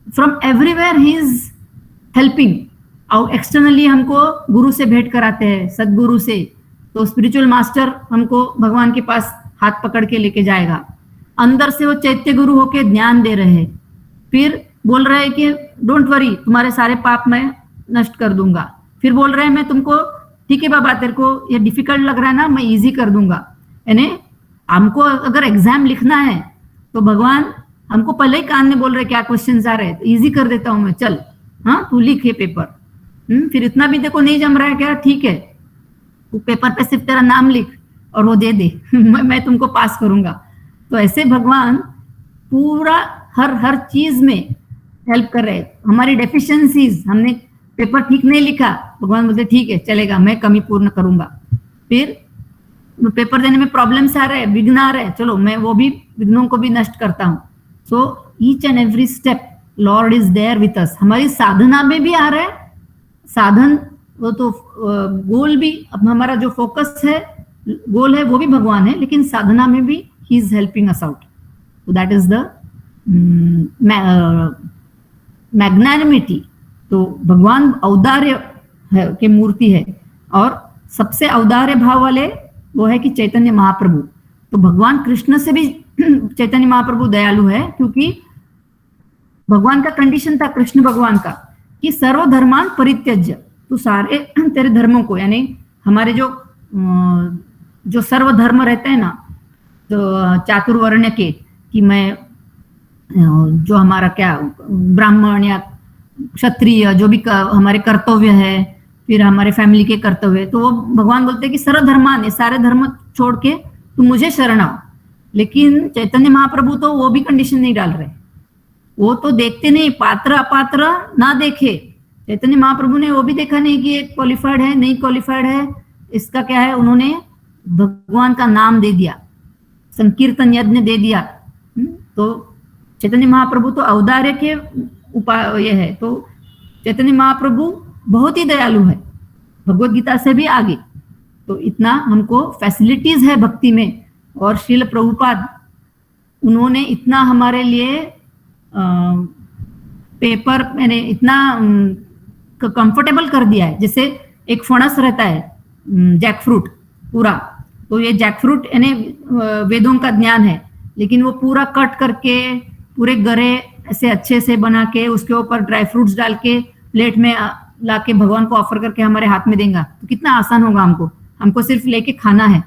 Speaker 1: from everywhere he is helping. और एक्सटर्नली हमको गुरु से भेंट कराते हैं, सदगुरु से। तो स्पिरिचुअल मास्टर हमको भगवान के पास हाथ पकड़ के लेके जाएगा। अंदर से वो चैत्य गुरु होके ज्ञान दे रहे हैं। फिर बोल रहे हैं कि डोंट वरी, तुम्हारे सारे पाप मैं नष्ट कर दूंगा। फिर बोल रहे हैं मैं तुमको, ठीक है बाबा तेरे को ये डिफिकल्ट लग रहा है ना, मैं इजी कर दूंगा। यानी हमको अगर एग्जाम लिखना है तो भगवान हमको पहले ही कान में बोल रहे क्या क्वेश्चंस आ रहे हैं, तो इजी कर देता हूं मैं, चल हाँ तू लिख ये पेपर। फिर इतना भी देखो नहीं जम रहा है क्या, ठीक है तू पेपर पे सिर्फ तेरा नाम लिख और वो दे दे मैं तुमको पास करूंगा। तो ऐसे भगवान पूरा हर चीज में हेल्प कर रहे हैं। हमारी डेफिशिएंसीज, हमने पेपर ठीक नहीं लिखा, भगवान बोलते ठीक है चलेगा, मैं कमी पूर्ण करूंगा। फिर पेपर देने में प्रॉब्लम्स आ रहे हैं, विघ्न आ रहे हैं, चलो मैं वो भी विघ्नों को भी नष्ट करता हूँ। So each and every step Lord is there with us. हमारी साधना में भी आ रहा है, साधन वो तो गोल भी, अब हमारा जो फोकस है गोल है वो भी भगवान है, लेकिन साधना में भी he is helping us out. So that is the magnanimity. तो भगवान औदार्य है की मूर्ति है, और सबसे औदार्य भाव वाले वो है कि चैतन्य महाप्रभु। तो भगवान कृष्ण से भी चैतन्य महाप्रभु दयालु है, क्योंकि भगवान का कंडीशन था, कृष्ण भगवान का, कि सर्वधर्मान परित्यज्य, तो सारे तेरे धर्मों को, यानी हमारे जो सर्वधर्म रहते हैं ना, तो चातुर्वर्ण के, कि मैं जो हमारा क्या ब्राह्मण या क्षत्रिय जो भी हमारे कर्तव्य है, फिर हमारे फैमिली के कर्तव्य, तो वो भगवान बोलते हैं कि सर्वधर्मान है, सारे धर्म छोड़ के तुम मुझे शरण आओ। लेकिन चैतन्य महाप्रभु तो वो भी कंडीशन नहीं डाल रहे, वो तो देखते नहीं, पात्र अपात्र ना देखे। चैतन्य महाप्रभु ने वो भी देखा नहीं कि एक क्वालिफाइड है नहीं क्वालिफाइड है, इसका क्या है, उन्होंने भगवान का नाम दे दिया, संकीर्तन यज्ञ दे दिया। तो चैतन्य महाप्रभु तो औदार्य के उपाय ये है। तो चैतन्य महाप्रभु बहुत ही दयालु है, भगवत गीता से भी आगे। तो इतना हमको फैसिलिटीज है भक्ति में, और श्रील प्रभुपाद उन्होंने इतना हमारे लिए पेपर मैंने इतना कंफर्टेबल कर दिया है। जैसे एक फणस रहता है जैक फ्रूट पूरा, तो ये जैक फ्रूट यानी वेदों का ज्ञान है, लेकिन वो पूरा कट करके पूरे गरे ऐसे अच्छे से बना के उसके ऊपर ड्राई फ्रूट्स डाल के प्लेट में लाके भगवान को ऑफर करके हमारे हाथ में देगा, तो कितना आसान होगा हमको सिर्फ लेके खाना है।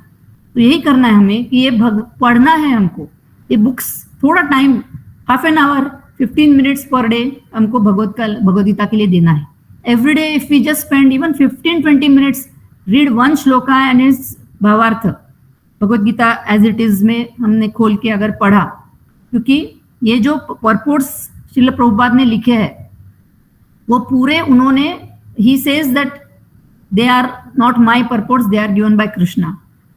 Speaker 1: तो यही करना है हमें कि ये पढ़ना है हमको, ये बुक्स थोड़ा time, half an hour 15 minutes per day हमको भगवत गीता के लिए देना है। Every day if we just spend even 15-20 minutes read one shloka and its bhavartha, Bhagavad Gita as it is में हमने खोल के अगर पढ़ा, क्योंकि ये जो परपोर्ट्स श्रील प्रभुपाद ने लिखे हैं वो पूरे उन्होंने, he says that they are not my purports, they are given by Krishna.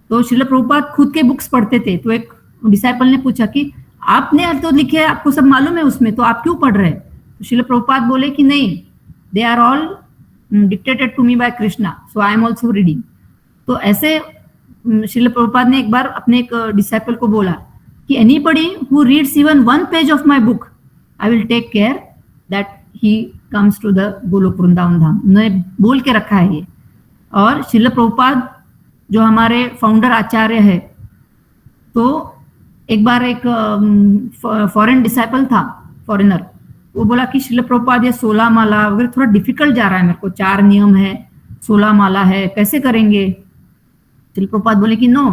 Speaker 1: तो श्रील प्रभुपाद खुद के बुक्स पढ़ते थे, तो एक डिसाइपल ने पूछा कि आपने तो लिखे है, आपको सब मालूम है उसमें, तो आप क्यों पढ़ रहे हैं? तो श्रील प्रभुपाद बोले कि नहीं, they are all dictated to me by Krishna, so I am also reading. तो ऐसे श्रील प्रभुपाद ने एक बार अपने एक डिसाइपल को बोला कि anybody who reads even one page of my book, I will take care that he comes to the Goloka Vrindavan Dham. उन्होंने बोल के रखा है ये। और श्रील प्रभुपाद जो हमारे फाउंडर आचार्य है, तो एक बार एक फॉरेन डिसाइपल था, फॉरेनर, वो बोला कि श्रील प्रभुपाद ये 16 माला वगैरह थोड़ा डिफिकल्ट जा रहा है मेरे को, 4 नियम है, 16 माला है, कैसे करेंगे? श्रील प्रभुपाद बोले कि no,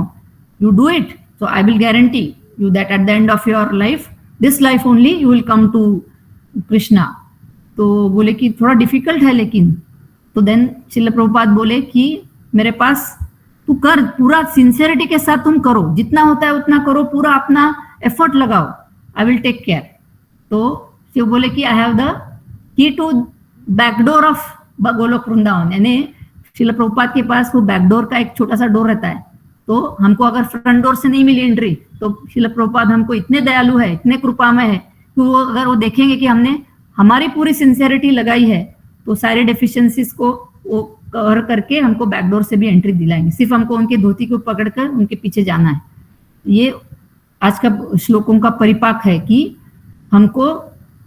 Speaker 1: you do it, so I will guarantee you that at the end of your life, this life only, you will come to Krishna। तो बोले कि थोड़ा डिफिकल्ट है लेकिन, तो देन श्रील प्रभुपाद बोले कि मेरे पास तू कर, पूरा सिंसियरिटी के साथ तुम करो, जितना होता है उतना करो, पूरा अपना एफर्ट लगाओ, आई विल टेक केयर। तो शिव बोले कि I have the key to backdoor of Goloka Vrindavan, यानी श्रील प्रभुपाद के पास वो बैकडोर का एक छोटा सा डोर रहता है। तो हमको अगर फ्रंट डोर से नहीं मिली एंट्री, तो श्रील प्रभुपाद हमको इतने दयालु है, इतने कृपामय है कि वो अगर वो देखेंगे कि हमने हमारी पूरी सिंसियरिटी लगाई है, तो सारे डेफिशिएंसीज को वो कवर करके हमको बैकडोर से भी एंट्री दिलाएंगे। सिर्फ हमको उनके धोती को पकड़कर उनके पीछे जाना है। ये आज का श्लोकों का परिपाक है कि हमको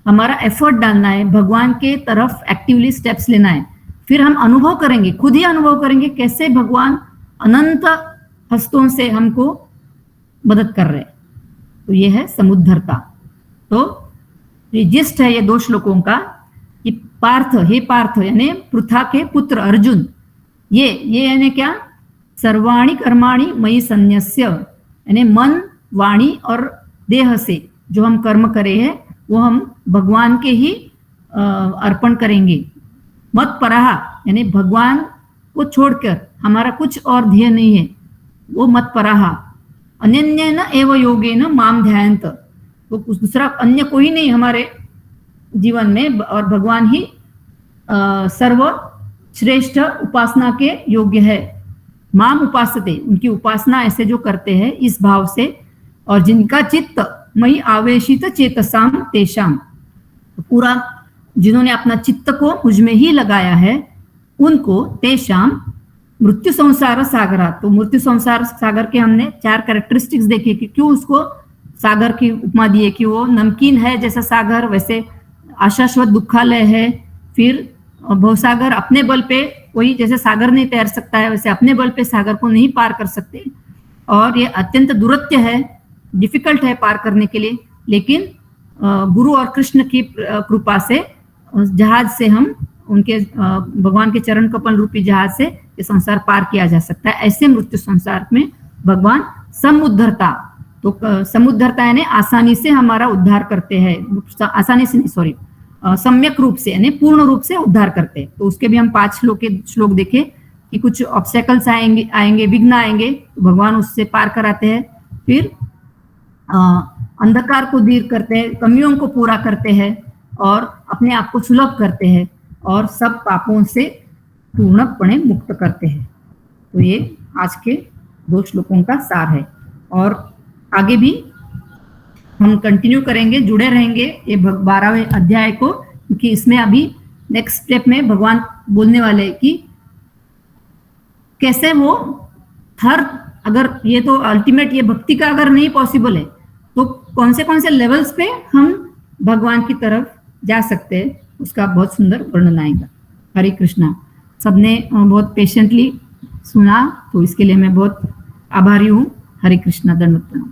Speaker 1: हमारा एफर्ट डालना है, भगवान के तरफ एक्टिवली स्टेप्स लेना है। फिर हम अनुभव करेंगे, खुद ही अनुभव करेंगे कैसे भगवान अनंत हस्तों से हमको मदद कर रहे हैं। तो ये है समुद्धरता। तो ये जिस्ट है ये 2 श्लोकों का। ये पार्थ, हे पार्थ यानी पृथा के पुत्र अर्जुन, ये यानी क्या, सर्वाणी कर्माणि मयि संन्यस्य, यानी मन वाणी और देह से जो हम कर्म करे हैं वो हम भगवान के ही अर्पण करेंगे। मत परहा यानी भगवान को छोड़कर हमारा कुछ और ध्येय नहीं है, वो मत परहा। अनन्येन एव योगेन माम ध्यायन्त, वो कुछ दूसरा अन्य कोई नहीं हमारे जीवन में, और भगवान ही सर्वश्रेष्ठ उपासना के योग्य है। माम उपासते, उनकी उपासना ऐसे जो करते हैं इस भाव से, और जिनका चित्त मई आवेशित चेतसाम तेषाम, पूरा जिन्होंने अपना चित्त को मुझ में ही लगाया है उनको, तेषाम मृत्यु संसार सागरा। तो मृत्यु संसार सागर के हमने 4 कैरेक्टरिस्टिक्स देखे कि क्यों उसको सागर की उपमा दी है, कि वो नमकीन है जैसा सागर, वैसे आशाश्वत दुखालय है। फिर भवसागर अपने बल पे, कोई जैसे सागर नहीं तैर सकता है वैसे अपने बल पे सागर को नहीं पार कर सकते, और ये अत्यंत दुरत्य है, डिफिकल्ट है पार करने के लिए। लेकिन गुरु और कृष्ण की कृपा से जहाज से हम उनके भगवान के चरण कमल रूपी जहाज से ये संसार पार किया जा सकता है। ऐसे मृत्यु संसार में भगवान समुद्धरता, तो समुद्धरता यानी आसानी से हमारा उद्धार करते हैं, आसानी से नहीं सॉरी, सम्यक रूप से यानी पूर्ण रूप से उद्धार करते हैं। तो उसके भी हम 5 श्लोक देखे कि कुछ ऑब्स्टेकल्स आएंगे, विघ्न आएंगे, तो भगवान उससे पार कराते हैं। फिर अंधकार को दूर करते हैं, कमियों को पूरा करते हैं और अपने आप को सुलभ करते हैं, और सब पापों से पूर्णपणे मुक्त करते हैं। तो ये आज के 2 श्लोकों का सार है, और आगे भी हम कंटिन्यू करेंगे, जुड़े रहेंगे ये 12वें अध्याय को, क्योंकि इसमें अभी नेक्स्ट स्टेप में भगवान बोलने वाले हैं कि कैसे वो हर, अगर ये तो अल्टीमेट ये भक्ति का अगर नहीं पॉसिबल है तो कौन से लेवल्स पे हम भगवान की तरफ जा सकते हैं, उसका बहुत सुंदर वर्णन आएगा। हरे कृष्णा। सबने बहुत पेशेंटली सुना, तो इसके लिए मैं बहुत आभारी हूँ। हरे कृष्णा, दंडवत प्रणाम।